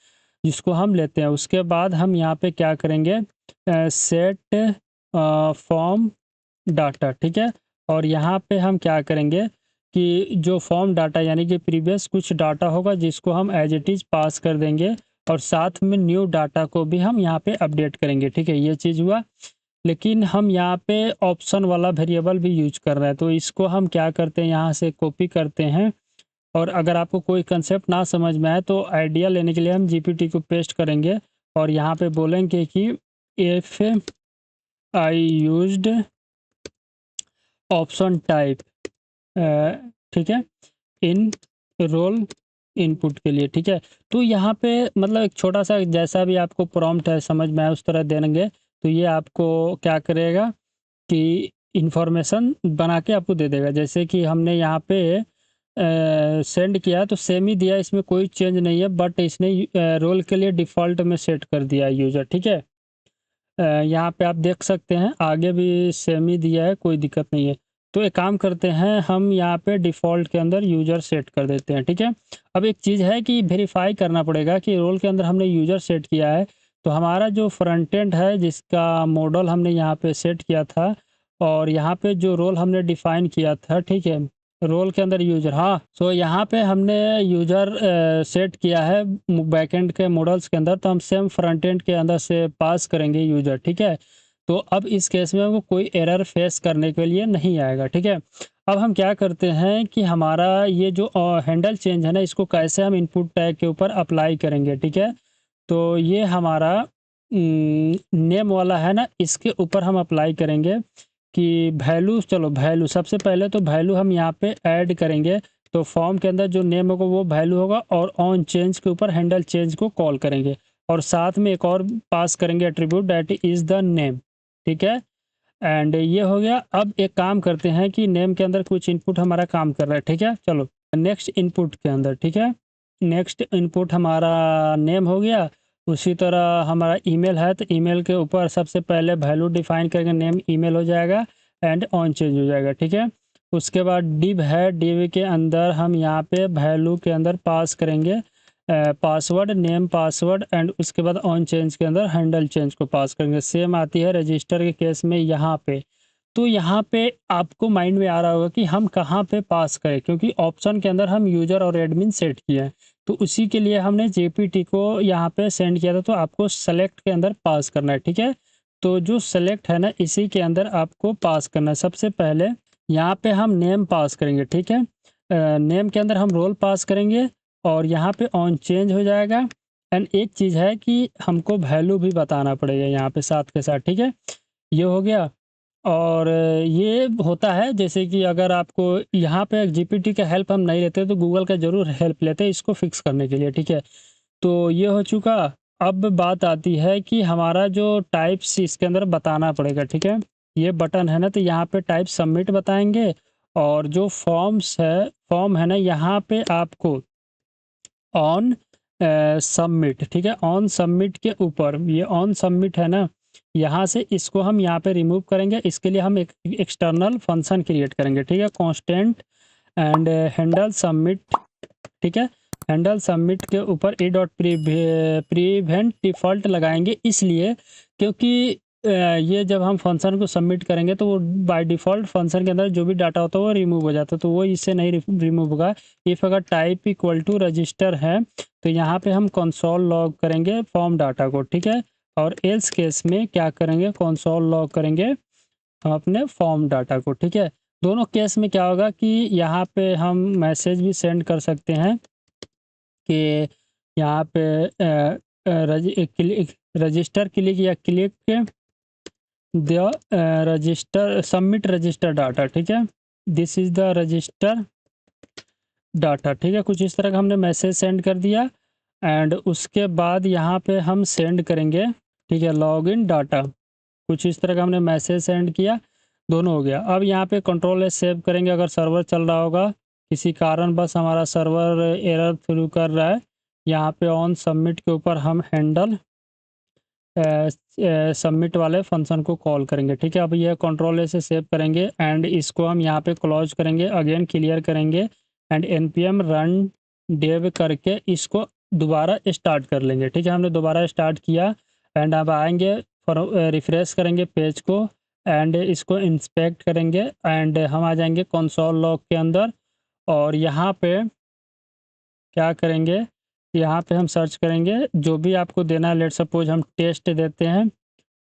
जिसको हम लेते हैं। उसके बाद हम यहाँ पे क्या करेंगे, सेट फॉर्म डाटा, ठीक है, और यहाँ पे हम क्या करेंगे कि जो फॉर्म डाटा यानी कि प्रीवियस कुछ डाटा होगा जिसको हम एज इट इज़ पास कर देंगे, और साथ में न्यू डाटा को भी हम यहाँ पे अपडेट करेंगे। ठीक है, ये चीज़ हुआ। लेकिन हम यहाँ पे ऑप्शन वाला वेरिएबल भी यूज कर रहे हैं, तो इसको हम क्या करते हैं, यहाँ से कॉपी करते हैं, और अगर आपको कोई कंसेप्ट ना समझ में आए तो आइडिया लेने के लिए हम जीपीटी को पेस्ट करेंगे और यहाँ पे बोलेंगे कि if I used option type, ठीक है, इन रोल इनपुट के लिए। ठीक है, तो यहाँ पे मतलब एक छोटा सा जैसा भी आपको प्रॉम्प्ट है समझ में आए उस तरह देंगे, तो ये आपको क्या करेगा कि इंफॉर्मेशन बना के आपको दे देगा। जैसे कि हमने यहाँ पे सेंड किया तो सेम ही दिया, इसमें कोई चेंज नहीं है, बट इसने रोल के लिए डिफ़ॉल्ट में सेट कर दिया यूज़र। ठीक है, यहाँ पे आप देख सकते हैं आगे भी सेम ही दिया है, कोई दिक्कत नहीं है। तो एक काम करते हैं, हम यहाँ पे डिफ़ॉल्ट के अंदर यूज़र सेट कर देते हैं। ठीक है, अब एक चीज़ है कि वेरीफाई करना पड़ेगा कि रोल के अंदर हमने यूज़र सेट किया है, तो हमारा जो फ्रंट एंड है जिसका मॉडल हमने यहाँ पे सेट किया था, और यहाँ पे जो रोल हमने डिफ़ाइन किया था, ठीक है, रोल के अंदर यूज़र, हाँ, तो यहाँ पे हमने यूज़र सेट किया है बैकएंड के मॉडल्स के अंदर, तो हम सेम फ्रंट एंड के अंदर से पास करेंगे यूज़र। ठीक है, तो अब इस केस में हमको कोई एरर फेस करने के लिए नहीं आएगा। ठीक है, अब हम क्या करते हैं कि हमारा ये जो हैंडल चेंज है ना, इसको कैसे हम इनपुट टैग के ऊपर अप्लाई करेंगे। ठीक है, तो ये हमारा नेम वाला है ना, इसके ऊपर हम अप्लाई करेंगे कि वैल्यू, चलो वैल्यू सबसे पहले तो वैल्यू हम यहाँ पे ऐड करेंगे, तो फॉर्म के अंदर जो नेम होगा वो वैल्यू होगा, और ऑन चेंज के ऊपर हैंडल चेंज को कॉल करेंगे, और साथ में एक और पास करेंगे attribute that is the name. ठीक है, एंड ये हो गया। अब एक काम करते हैं कि नेम के अंदर कुछ इनपुट हमारा काम कर रहा है। ठीक है, चलो नेक्स्ट इनपुट के अंदर, ठीक है, नेक्स्ट इनपुट हमारा नेम हो गया। उसी तरह हमारा ईमेल है, तो ईमेल के ऊपर सबसे पहले वैल्यू डिफाइन करके नेम ईमेल हो जाएगा एंड ऑन चेंज हो जाएगा। ठीक है, उसके बाद डिव है, डिव के अंदर हम यहाँ पे वैल्यू के अंदर पास करेंगे पासवर्ड, नेम पासवर्ड, एंड उसके बाद ऑन चेंज के अंदर हैंडल चेंज को पास करेंगे। सेम आती है रजिस्टर के केस में यहाँ पे। तो यहाँ पे आपको माइंड में आ रहा होगा कि हम कहाँ पे पास करें, क्योंकि ऑप्शन के अंदर हम यूजर और एडमिन सेट किए हैं, तो उसी के लिए हमने जेपीटी को यहाँ पे सेंड किया था। तो आपको सेलेक्ट के अंदर पास करना है। ठीक है, तो जो सेलेक्ट है ना, इसी के अंदर आपको पास करना है। सबसे पहले यहाँ पे हम नेम पास करेंगे। ठीक है, नेम के अंदर हम रोल पास करेंगे, और यहाँ पे ऑन चेंज हो जाएगा। एंड एक चीज़ है कि हमको वैल्यू भी बताना पड़ेगा यहाँ पे साथ के साथ। ठीक है, ये हो गया। और ये होता है जैसे कि अगर आपको यहाँ पे जीपीटी का हेल्प हम नहीं लेते तो गूगल का ज़रूर हेल्प लेते हैं इसको फिक्स करने के लिए। ठीक है, तो ये हो चुका। अब बात आती है कि हमारा जो टाइप्स इसके अंदर बताना पड़ेगा। ठीक है, ये बटन है ना, तो यहाँ पे टाइप सबमिट बताएंगे, और जो फॉर्म है ना, यहाँ पे आपको ऑन सबमिट, ठीक है, ऑन सबमिट के ऊपर ये ऑन सबमिट है ना, यहाँ से इसको हम यहाँ पे रिमूव करेंगे। इसके लिए हम एक एक्सटर्नल फंक्शन क्रिएट करेंगे। ठीक है, कांस्टेंट एंड हैंडल सबमिट। ठीक है, हैंडल सबमिट के ऊपर ए डॉट प्रीवेंट डिफ़ॉल्ट लगाएंगे, इसलिए क्योंकि ये जब हम फंक्शन को सबमिट करेंगे तो वो बाय डिफ़ॉल्ट फंक्शन के अंदर जो भी डाटा होता है वो रिमूव हो जाता है, तो वो इससे नहीं रिमूव होगा। इफ़ अगर टाइप इक्वल टू रजिस्टर है तो यहाँ पे हम कंसोल लॉग करेंगे फॉर्म डाटा को। ठीक है, और एल्स केस में क्या करेंगे, कंसोल लॉग करेंगे हम अपने फॉर्म डाटा को। ठीक है, दोनों केस में क्या होगा कि यहाँ पे हम मैसेज भी सेंड कर सकते हैं कि यहाँ पे रजिस्टर क्लिक या click the register submit register data, ठीक है। This is the register data, ठीक है। कुछ इस तरह का हमने मैसेज सेंड कर दिया एंड उसके बाद यहाँ पे हम सेंड करेंगे, ठीक है, लॉगिन डाटा। कुछ इस तरह का हमने मैसेज सेंड किया, दोनों हो गया। अब यहाँ पे कंट्रोल एस सेव करेंगे। अगर सर्वर चल रहा होगा किसी कारण बस हमारा सर्वर एरर थ्रू कर रहा है, यहाँ पे ऑन सबमिट के ऊपर हम हैंडल सबमिट वाले फंक्शन को कॉल करेंगे, ठीक है। अब ये कंट्रोल से सेव करेंगे एंड इसको हम यहाँ पे क्लोज करेंगे, अगेन क्लियर करेंगे एंड npm रन डेव करके इसको दोबारा स्टार्ट कर लेंगे, ठीक है। हमने दोबारा स्टार्ट किया एंड अब आएंगे, रिफ्रेश करेंगे पेज को एंड इसको इंस्पेक्ट करेंगे एंड हम आ जाएंगे कंसोल लॉग के अंदर। और यहाँ पे क्या करेंगे, यहाँ पे हम सर्च करेंगे जो भी आपको देना है। लेट सपोज हम टेस्ट देते हैं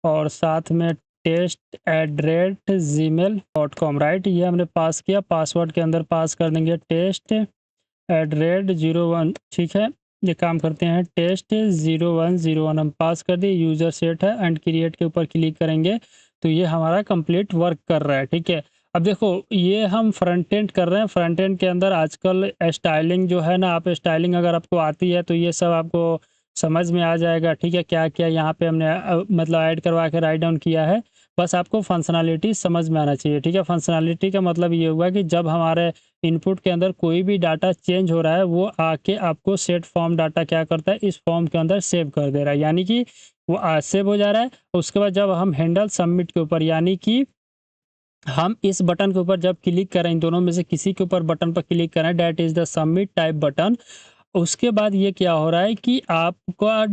और साथ में test@gmail.com, राइट। ये हमने पास किया, पासवर्ड के अंदर पास कर देंगे test@01, ठीक है। ये काम करते हैं, test0101 हम पास कर दिए, यूज़र सेट है एंड क्रिएट के ऊपर क्लिक करेंगे तो ये हमारा कंप्लीट वर्क कर रहा है, ठीक है। अब देखो ये हम फ्रंट एंड कर रहे हैं। फ्रंट एंड के अंदर आजकल स्टाइलिंग जो है ना, आप स्टाइलिंग अगर आपको आती है तो ये सब आपको समझ में आ जाएगा, ठीक है। क्या क्या यहाँ पे हमने मतलब ऐड करवा के राइट डाउन किया है, बस आपको फंक्शनैलिटी समझ में आना चाहिए, ठीक है। फंक्शनैलिटी का मतलब ये हुआ कि जब हमारे इनपुट के अंदर कोई भी डाटा चेंज हो रहा है वो आके आपको सेट फॉर्म डाटा क्या करता है, इस फॉर्म के अंदर सेव कर दे रहा है, यानी कि वो सेव हो जा रहा है। उसके बाद जब हम हैंडल सबमिट के ऊपर, यानी कि हम इस बटन के ऊपर जब क्लिक करें, इन दोनों में से किसी के ऊपर बटन पर क्लिक करें, that is the submit type button, उसके बाद ये क्या हो रहा है कि आपका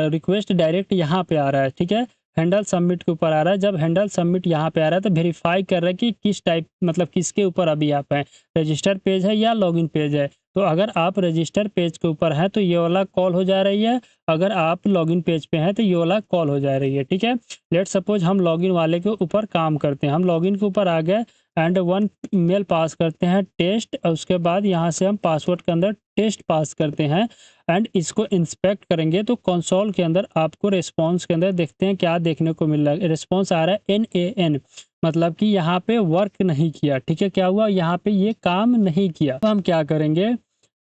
रिक्वेस्ट डायरेक्ट यहाँ पे आ रहा है, ठीक है। हैंडल सबमिट के ऊपर आ रहा है। जब हैंडल सबमिट यहाँ पे आ रहा है तो वेरीफाई कर रहा है कि किस टाइप, मतलब किसके ऊपर अभी आप हैं, रजिस्टर पेज है या लॉगिन पेज है। तो अगर आप रजिस्टर पेज के ऊपर हैं तो ये वाला कॉल हो जा रही है, अगर आप लॉगिन पेज पे हैं तो ये वाला कॉल हो जा रही है, ठीक है। लेट सपोज हम लॉगिन वाले के ऊपर काम करते हैं, हम लॉगिन के ऊपर आ गए एंड वन मेल पास करते हैं टेस्ट, और उसके बाद यहाँ से हम पासवर्ड के अंदर टेस्ट पास करते हैं एंड इसको इंस्पेक्ट करेंगे तो कंसोल के अंदर आपको रिस्पांस के अंदर देखते हैं क्या देखने को मिल रहा है। रिस्पांस आ रहा है NaN, मतलब कि यहाँ पे वर्क नहीं किया, ठीक है। क्या हुआ, यहाँ पे ये काम नहीं किया। तो हम क्या करेंगे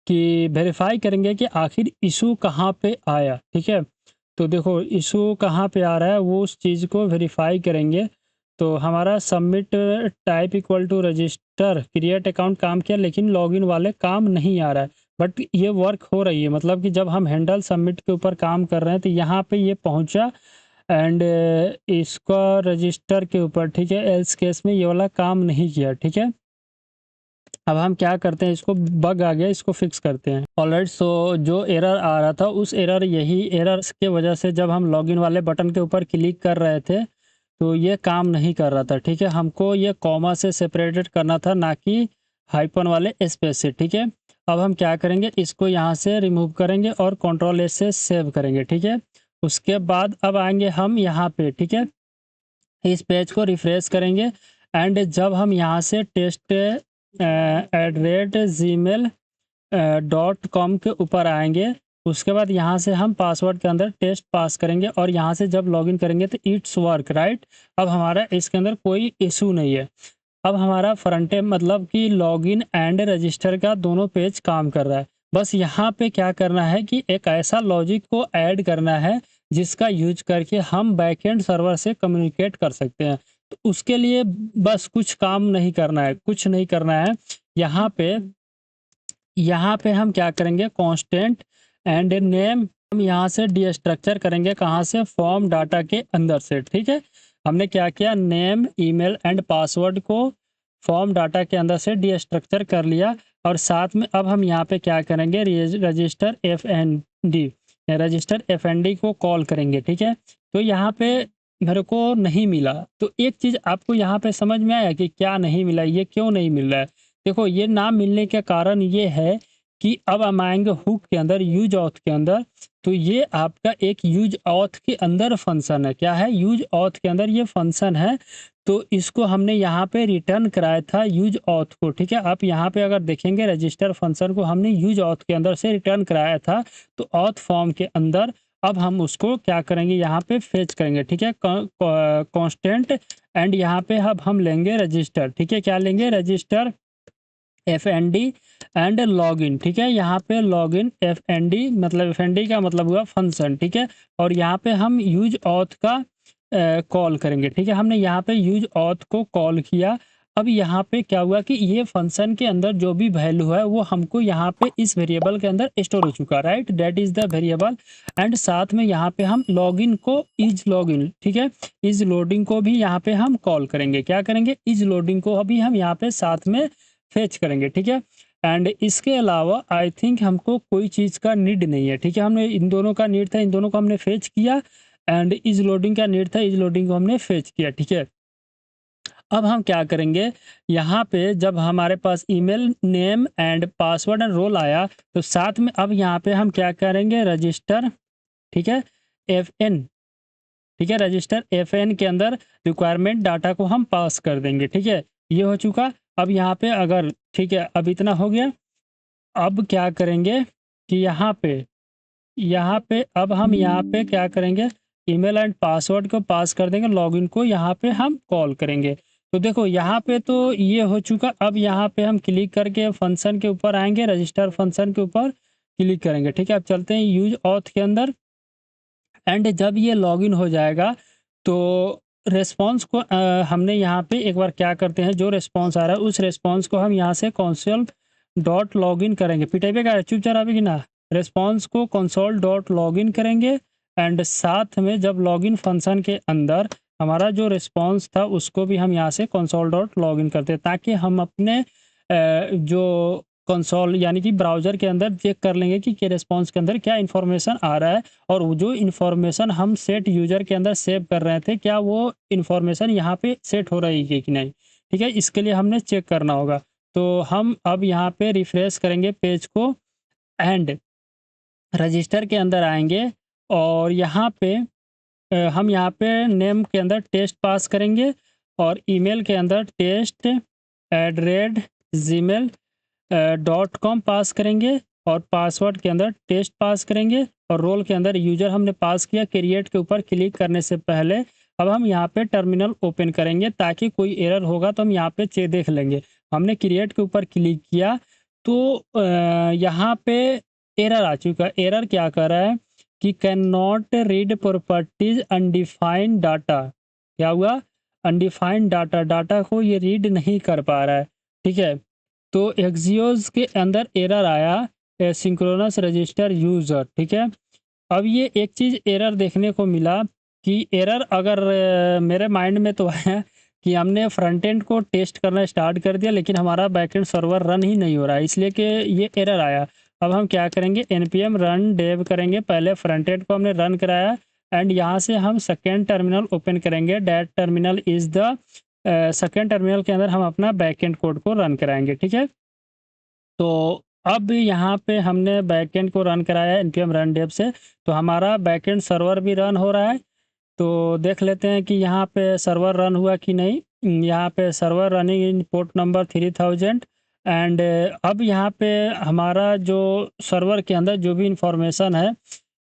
कि वेरीफाई करेंगे कि आखिर इशू कहाँ पे आया, ठीक है। तो देखो इशू कहाँ पे आ रहा है वो उस चीज़ को वेरीफाई करेंगे। तो हमारा submit type equal to register create account काम किया, लेकिन लॉगिन वाले काम नहीं आ रहा है, बट ये वर्क हो रही है। मतलब कि जब हम हैंडल सबमिट के ऊपर काम कर रहे हैं तो यहाँ पे ये पहुँचा एंड इसका रजिस्टर के ऊपर, ठीक है। एल्स केस में ये वाला काम नहीं किया, ठीक है। अब हम क्या करते हैं, इसको बग आ गया, इसको फिक्स करते हैं। ऑलराइट, सो जो एरर आ रहा था उस एरर, यही एरर के वजह से जब हम लॉगिन वाले बटन के ऊपर क्लिक कर रहे थे तो ये काम नहीं कर रहा था, ठीक है। हमको ये कॉमा से सेपरेटेड करना था, ना कि हाइपन वाले स्पेस से, ठीक है। अब हम क्या करेंगे, इसको यहाँ से रिमूव करेंगे और कंट्रोल एस से सेव करेंगे, ठीक है। उसके बाद अब आएंगे हम यहाँ पे, ठीक है। इस पेज को रिफ्रेश करेंगे एंड जब हम यहाँ से टेस्ट @gmail.com के ऊपर आएंगे, उसके बाद यहाँ से हम पासवर्ड के अंदर टेस्ट पास करेंगे और यहाँ से जब लॉगिन करेंगे तो इट्स वर्क, राइट। अब हमारा इसके अंदर कोई इशू नहीं है। अब हमारा फ्रंट एंड मतलब कि लॉगिन एंड रजिस्टर का दोनों पेज काम कर रहा है। बस यहाँ पे क्या करना है कि एक ऐसा लॉजिक को ऐड करना है जिसका यूज करके हम बैकएंड सर्वर से कम्युनिकेट कर सकते हैं। तो उसके लिए बस कुछ काम नहीं करना है, कुछ नहीं करना है। यहाँ पे हम क्या करेंगे, कांस्टेंट एंड नेम हम यहाँ से डीस्ट्रक्चर करेंगे, कहाँ से, फॉर्म डाटा के अंदर से, ठीक है। हमने क्या किया, नेम ईमेल एंड पासवर्ड को फॉर्म डाटा के अंदर से डीस्ट्रक्चर कर लिया और साथ में अब हम यहाँ पे क्या करेंगे, रजिस्टर एफएनडी को कॉल करेंगे, ठीक है। तो यहाँ पे मेरे को नहीं मिला, तो एक चीज़ आपको यहाँ पे समझ में आया कि क्या नहीं मिला, ये क्यों नहीं मिल रहा है। देखो ये ना मिलने का कारण ये है कि अब हम आएँगे हुक के अंदर, यूज़ ऑथ के अंदर। तो ये आपका एक यूज़ ऑथ के अंदर फंक्शन है। क्या है? यूज़ ऑथ के अंदर ये फंक्शन है। तो इसको हमने यहाँ पे रिटर्न कराया था यूज़ ऑथ को, ठीक है? आप यहाँ पे अगर देखेंगे रजिस्टर फंक्शन को हमने यूज़ ऑथ के अंदर से रिटर्न कराया था। तो ऑथ फॉर्म के अंदर अब हम उसको क्या करेंगे, यहाँ पे फेच करेंगे, ठीक है? कांस्टेंट एंड यहाँ पे अब हम लेंगे रजिस्टर, ठीक है? क्या लेंगे? रजिस्टर एफएनडी एंड लॉगिन, ठीक है? यहाँ पे लॉगिन एफएनडी मतलब एफएनडी का मतलब हुआ फंक्शन, ठीक है? और यहाँ पे हम यूज ऑथ का कॉल करेंगे, ठीक है? हमने यहाँ पे यूज ऑथ को कॉल किया। अब यहाँ पे क्या हुआ कि ये फंक्शन के अंदर जो भी वैल्यू है वो हमको यहाँ पे इस वेरिएबल के अंदर स्टोर हो चुका, right? That is the variable. And साथ में यहाँ पे हम लॉगिन को इज लॉगिन, ठीक है? इज लोडिंग को भी यहाँ पे हम कॉल करेंगे। क्या करेंगे? इज लोडिंग को अभी हम यहाँ पे साथ में फेच करेंगे, ठीक है? एंड इसके अलावा आई थिंक हमको कोई चीज़ का नीड नहीं है, ठीक है? हमने इन दोनों का नीड था, इन दोनों को हमने फेच किया। एंड इज लोडिंग का नीड था, इज लोडिंग को हमने फेच किया, ठीक है? अब हम क्या करेंगे, यहाँ पे जब हमारे पास email name and password and role आया तो साथ में अब यहाँ पे हम क्या करेंगे, रजिस्टर, ठीक है, FN, ठीक है, रजिस्टर FN के अंदर रिक्वायरमेंट डाटा को हम पास कर देंगे, ठीक है? ये हो चुका। अब यहाँ पे अगर, ठीक है, अब इतना हो गया। अब क्या करेंगे कि यहाँ पे अब हम यहाँ पे क्या करेंगे, ईमेल एंड पासवर्ड को पास कर देंगे, लॉगिन को यहाँ पे हम कॉल करेंगे। तो देखो यहाँ पे तो ये हो चुका। अब यहाँ पे हम क्लिक करके फंक्शन के ऊपर आएंगे, रजिस्टर फंक्शन के ऊपर क्लिक करेंगे, ठीक है? अब चलते हैं यूज ऑथ के अंदर। एंड जब ये लॉगिन हो जाएगा तो रिस्पॉन्स को हमने यहाँ पे एक बार क्या करते हैं, जो रिस्पॉन्स आ रहा है उस रिस्पॉन्स को हम यहाँ से कंसोल डॉट लॉगिन करेंगे। पिटाई का चुप चाप कि ना, रिस्पॉन्स को कंसोल डॉट लॉगिन करेंगे। एंड साथ में जब लॉगिन फंक्शन के अंदर हमारा जो रिस्पॉन्स था उसको भी हम यहाँ से कंसोल डॉट लॉगिन करते हैं, ताकि हम अपने जो कंसोल यानी कि ब्राउज़र के अंदर चेक कर लेंगे कि रिस्पॉन्स के अंदर क्या इन्फॉर्मेशन आ रहा है, और वो जो इन्फॉर्मेशन हम सेट यूज़र के अंदर सेव कर रहे थे क्या वो इन्फॉर्मेशन यहाँ पे सेट हो रही है कि नहीं, ठीक है? इसके लिए हमने चेक करना होगा। तो हम अब यहाँ पे रिफ्रेश करेंगे पेज को एंड रजिस्टर के अंदर आएँगे और यहाँ पे हम यहाँ पे नेम के अंदर टेस्ट पास करेंगे और ईमेल के अंदर test@gmail.com पास करेंगे और पासवर्ड के अंदर टेस्ट पास करेंगे और रोल के अंदर यूज़र हमने पास किया। क्रिएट के ऊपर क्लिक करने से पहले अब हम यहाँ पे टर्मिनल ओपन करेंगे, ताकि कोई एरर होगा तो हम यहाँ पे देख लेंगे। हमने क्रिएट के ऊपर क्लिक किया तो यहाँ पे एरर आ चुका है। एरर क्या कर रहा है कि can not read properties undefined data. क्या हुआ? अनडिफाइंड डाटा, डाटा को ये रीड नहीं कर पा रहा है, ठीक है? तो एक्सियोस के अंदर एरर आया सिंक्रोनस रजिस्टर यूज़र, ठीक है? अब ये एक चीज़ एरर देखने को मिला कि एरर अगर मेरे माइंड में तो है कि हमने फ्रंट एंड को टेस्ट करना स्टार्ट कर दिया लेकिन हमारा बैकएंड सर्वर रन ही नहीं हो रहा है, इसलिए कि ये एरर आया। अब हम क्या करेंगे, npm रन डेव करेंगे। पहले फ्रंट एंड को हमने रन कराया एंड यहाँ से हम सेकेंड टर्मिनल ओपन करेंगे। That terminal is the second terminal के अंदर हम अपना बैकएंड कोड को रन कराएंगे, ठीक है? तो अब यहाँ पे हमने बैकएंड को रन कराया npm रन डेव से, तो हमारा बैकएंड सर्वर भी रन हो रहा है। तो देख लेते हैं कि यहाँ पे सर्वर रन हुआ कि नहीं। यहाँ पे server running in port number 3000 and अब यहाँ पे हमारा जो सर्वर के अंदर जो भी इंफॉर्मेशन है,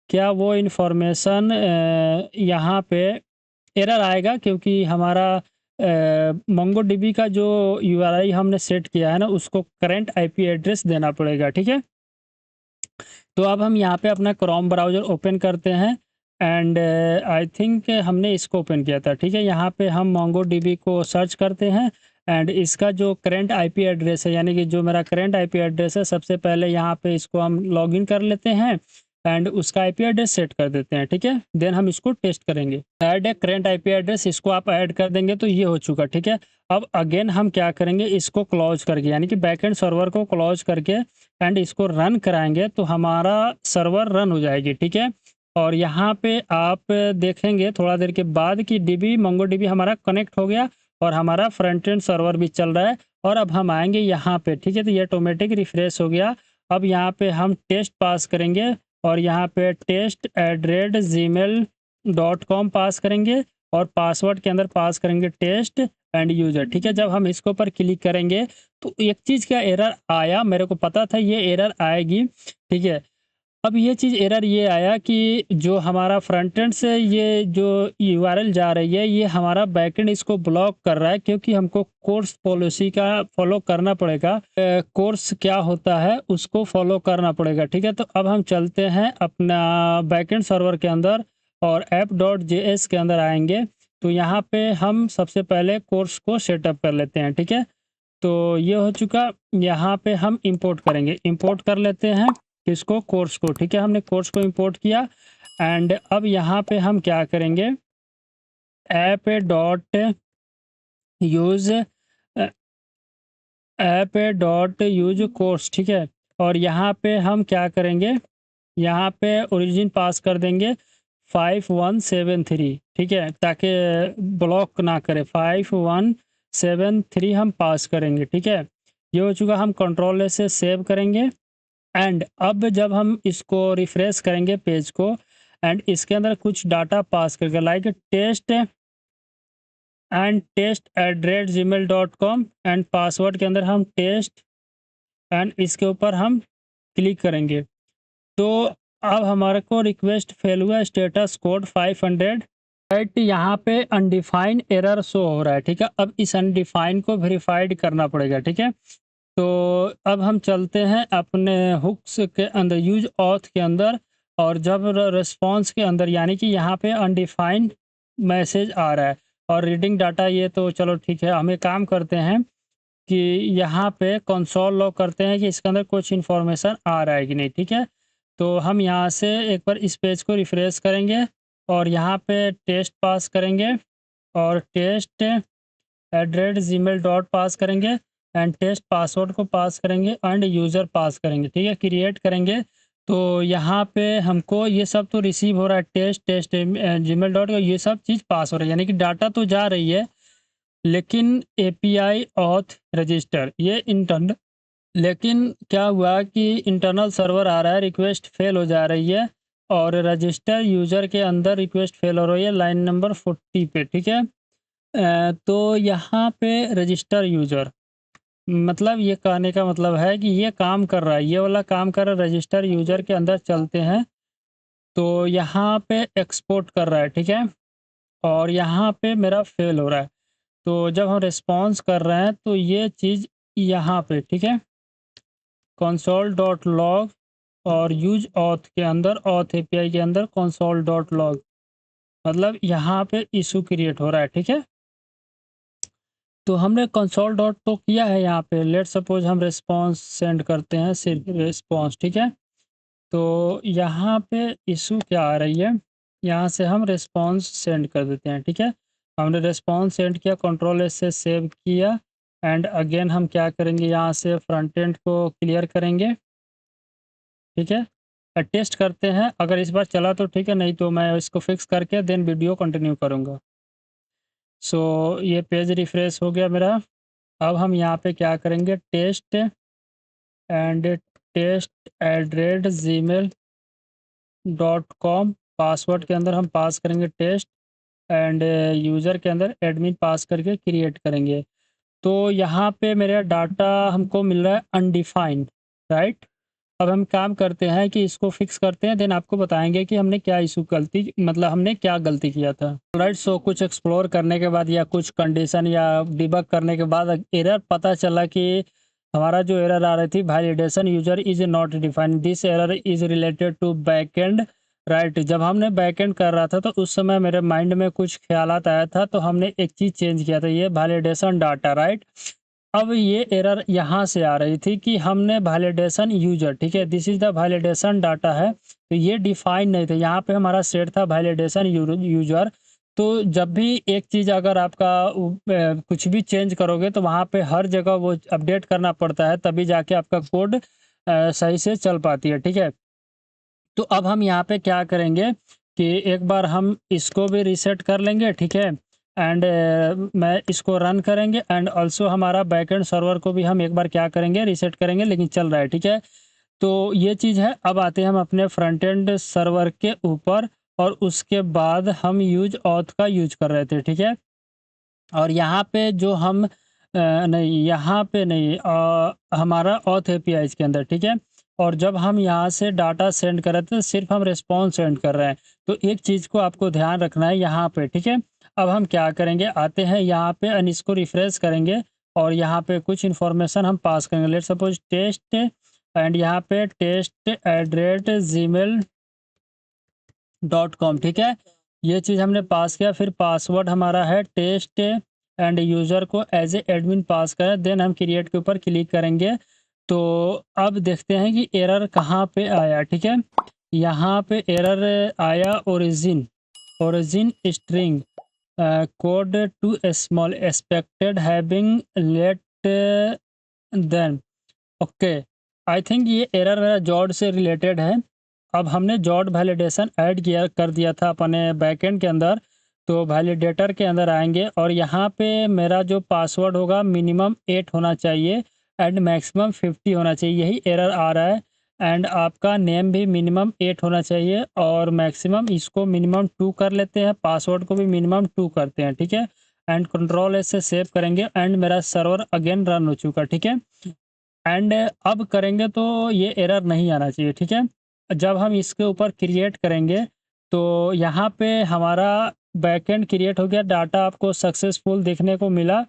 क्या वो इंफॉर्मेशन यहाँ पे एरर आएगा, क्योंकि हमारा मोंगोडीबी का जो यूआरआई हमने सेट किया है ना, उसको करंट आईपी एड्रेस देना पड़ेगा, ठीक है? तो अब हम यहाँ पे अपना क्रोम ब्राउज़र ओपन करते हैं एंड आई थिंक हमने इसको ओपन किया था, ठीक है? यहाँ पे हम मोंगोडीबी को सर्च करते हैं एंड इसका जो करंट आईपी एड्रेस है, यानी कि जो मेरा करंट आईपी एड्रेस है, सबसे पहले यहाँ पे इसको हम लॉगिन कर लेते हैं एंड उसका आईपी एड्रेस सेट कर देते हैं, ठीक है? देन हम इसको टेस्ट करेंगे। Add a current IP address, इसको आप ऐड कर देंगे तो ये हो चुका, ठीक है? अब अगेन हम क्या करेंगे, इसको क्लोज करके यानी कि बैकएंड सर्वर को क्लोज करके एंड इसको रन कराएंगे तो हमारा सर्वर रन हो जाएगी, ठीक है? और यहाँ पे आप देखेंगे थोड़ा देर के बाद कि डीबी मोंगोडीबी हमारा कनेक्ट हो गया और हमारा फ्रंट एंड सर्वर भी चल रहा है। और अब हम आएंगे यहाँ पे, ठीक है? तो ये ऑटोमेटिक रिफ्रेश हो गया अब यहाँ पे हम टेस्ट पास करेंगे और यहाँ पे test@gmail.com पास करेंगे और पासवर्ड के अंदर पास करेंगे टेस्ट एंड यूज़र। ठीक है, जब हम इसके ऊपर क्लिक करेंगे तो एक चीज़ का एरर आया, मेरे को पता था ये एरर आएगी। ठीक है, अब ये चीज़ एरर ये आया कि जो हमारा फ्रंट एंड से ये जो यूआरएल जा रही है, ये हमारा बैकएंड इसको ब्लॉक कर रहा है, क्योंकि हमको कोर्स पॉलिसी का फॉलो करना पड़ेगा। कोर्स क्या होता है उसको फॉलो करना पड़ेगा। ठीक है, तो अब हम चलते हैं अपना बैकएंड सर्वर के अंदर और app.js के अंदर आएंगे। तो यहाँ पे हम सबसे पहले कोर्स को सेटअप कर लेते हैं। ठीक है, तो ये हो चुका। यहाँ पे हम इंपोर्ट करेंगे, इंपोर्ट कर लेते हैं किसको, कोर्स को। ठीक है, हमने कोर्स को इंपोर्ट किया एंड अब यहाँ पे हम क्या करेंगे, app.use कोर्स। ठीक है, और यहाँ पे हम क्या करेंगे, यहाँ पे ओरिजिन पास कर देंगे 5173। ठीक है, ताकि ब्लॉक ना करे, 5173 हम पास करेंगे। ठीक है, ये हो चुका। हम कंट्रोल से सेव करेंगे एंड अब जब हम इसको रिफ्रेश करेंगे पेज को एंड इसके अंदर कुछ डाटा पास करके लाइक test@gmail.com एंड पासवर्ड के अंदर हम टेस्ट एंड इसके ऊपर हम क्लिक करेंगे तो अब हमारे को रिक्वेस्ट फेल हुआ, स्टेटस कोड 500 राइट। यहाँ पे अनडिफाइंड एरर शो हो रहा है। ठीक है, अब इस अनडिफाइंड को वेरीफाइड करना पड़ेगा। ठीक है, तो अब हम चलते हैं अपने हुक्स के अंदर, यूज ऑथ के अंदर, और जब रिस्पॉन्स के अंदर यानी कि यहाँ पे अनडिफाइंड मैसेज आ रहा है और रीडिंग डाटा, ये तो चलो ठीक है। हम एक काम करते हैं कि यहाँ पे कंसोल लॉग करते हैं कि इसके अंदर कुछ इन्फॉर्मेशन आ रहा है कि नहीं। ठीक है, तो हम यहाँ से एक बार इस पेज को रिफ्रेश करेंगे और यहाँ पे टेस्ट पास करेंगे और test@gmail पास करेंगे एंड टेस्ट पासवर्ड को पास करेंगे एंड यूज़र पास करेंगे। ठीक है, क्रिएट करेंगे तो यहाँ पे हमको ये सब तो रिसीव हो रहा है, टेस्ट gmail ये सब चीज़ पास हो रहा है, यानी कि डाटा तो जा रही है लेकिन एपीआई ऑथ रजिस्टर ये इंटरनल, लेकिन क्या हुआ कि इंटरनल सर्वर आ रहा है, रिक्वेस्ट फेल हो जा रही है और रजिस्टर यूज़र के अंदर रिक्वेस्ट फेल हो रही है लाइन नंबर 40 पे। ठीक है, तो यहाँ पे रजिस्टर यूज़र, मतलब ये कहने का मतलब है कि ये काम कर रहा है, ये वाला काम कर रहा है। रजिस्टर यूज़र के अंदर चलते हैं तो यहाँ पे एक्सपोर्ट कर रहा है। ठीक है, और यहाँ पे मेरा फेल हो रहा है। तो जब हम रिस्पॉन्स कर रहे हैं तो ये चीज़ यहाँ पे, ठीक है, console.log और यूज ऑथ के अंदर, ऑथ एपीआई के अंदर console.log, मतलब यहाँ पे इशू क्रिएट हो रहा है। ठीक है, तो हमने कंसोल डॉट तो किया है यहाँ पे। लेट सपोज हम रिस्पॉन्स सेंड करते हैं, सिर्फ रिस्पॉन्स। ठीक है, तो यहाँ पे इशू क्या आ रही है, यहाँ से हम रिस्पॉन्स सेंड कर देते हैं। ठीक है, हमने रिस्पॉन्स सेंड किया, कंट्रोल एस से सेव किया एंड अगेन हम क्या करेंगे, यहाँ से फ्रंट एंड को क्लियर करेंगे। ठीक है, टेस्ट करते हैं, अगर इस बार चला तो ठीक है, नहीं तो मैं इसको फिक्स करके देन वीडियो कंटिन्यू करूँगा। सो ये पेज रिफ्रेश हो गया मेरा। अब हम यहाँ पे क्या करेंगे, टेस्ट एंड test@gmail.com पासवर्ड के अंदर हम पास करेंगे टेस्ट एंड यूज़र के अंदर एडमिन पास करके क्रिएट करेंगे। तो यहाँ पे मेरा डाटा हमको मिल रहा है अनडिफाइंड, राइट। अब हम काम करते हैं कि इसको फिक्स करते हैं, देन आपको बताएंगे कि हमने क्या इशू गलती, मतलब हमने क्या गलती किया था। राइट, सो कुछ एक्सप्लोर करने के बाद या कुछ कंडीशन या डिबग करने के बाद एरर पता चला कि हमारा जो एरर आ रही थी, validation user is not defined, this error is related to backend. Right, जब हमने बैकएंड कर रहा था तो उस समय मेरे माइंड में कुछ ख्यालात आया था, तो हमने एक चीज़ चेंज किया था, ये वैलिडेशन डाटा। राइट, अब ये एरर यहाँ से आ रही थी कि हमने वैलिडेशन यूजर, ठीक है, this is the validation data है, तो ये डिफाइन नहीं था। यहाँ पे हमारा सेट था वैलिडेशन यूजर। तो जब भी एक चीज़ अगर आपका कुछ भी चेंज करोगे तो वहाँ पे हर जगह वो अपडेट करना पड़ता है, तभी जाके आपका कोड सही से चल पाती है। ठीक है, तो अब हम यहाँ पे क्या करेंगे कि एक बार हम इसको भी रीसेट कर लेंगे। ठीक है, एंड मैं इसको रन करेंगे एंड ऑल्सो हमारा बैकएंड सर्वर को भी हम एक बार क्या करेंगे, रीसेट करेंगे, लेकिन चल रहा है। ठीक है, तो ये चीज़ है। अब आते हैं हम अपने फ्रंट एंड सर्वर के ऊपर, और उसके बाद हम यूज़ ऑथ का यूज़ कर रहे थे, ठीक है? और यहाँ पे जो हम नहीं, यहाँ पे नहीं, हमारा ऑथ एपीआई के अंदर, ठीक है? और जब हम यहाँ से डाटा सेंड कर रहे थे, सिर्फ़ हम रिस्पॉन्स सेंड कर रहे हैं। तो एक चीज़ को आपको ध्यान रखना है यहाँ पे, ठीक है? अब हम क्या करेंगे, आते हैं यहाँ पे एंड इसको रिफ्रेश करेंगे, और यहाँ पे कुछ इन्फॉर्मेशन हम पास करेंगे। लेट्स सपोज़ टेस्ट, एंड यहाँ पे test@gmail.com, ठीक है? ये चीज़ हमने पास किया, फिर पासवर्ड हमारा है टेस्ट, एंड यूज़र को एज़ ए एडमिन पास करें, देन हम क्रिएट के ऊपर क्लिक करेंगे। तो अब देखते हैं कि एरर कहाँ पे आया, ठीक है? यहाँ पे एरर आया origin string code too small expected having let then. Okay, I think ये एरर मेरा जॉड से रिलेटेड है। अब हमने जॉड वैलिडेशन ऐड किया कर दिया था अपने बैकएंड के अंदर, तो वैलिडेटर के अंदर आएंगे, और यहाँ पे मेरा जो पासवर्ड होगा मिनिमम 8 होना चाहिए एंड मैक्सिमम 50 होना चाहिए, यही एरर आ रहा है। एंड आपका नेम भी मिनिमम 8 होना चाहिए, और मैक्सिमम इसको मिनिमम 2 कर लेते हैं, पासवर्ड को भी मिनिमम 2 करते हैं, ठीक है? एंड कंट्रोल एस से सेव करेंगे, एंड मेरा सर्वर अगेन रन हो चुका, ठीक है? एंड अब करेंगे तो ये एरर नहीं आना चाहिए, ठीक है? जब हम इसके ऊपर क्रिएट करेंगे, तो यहाँ पे हमारा बैकएंड क्रिएट हो गया, डाटा आपको सक्सेसफुल देखने को मिला।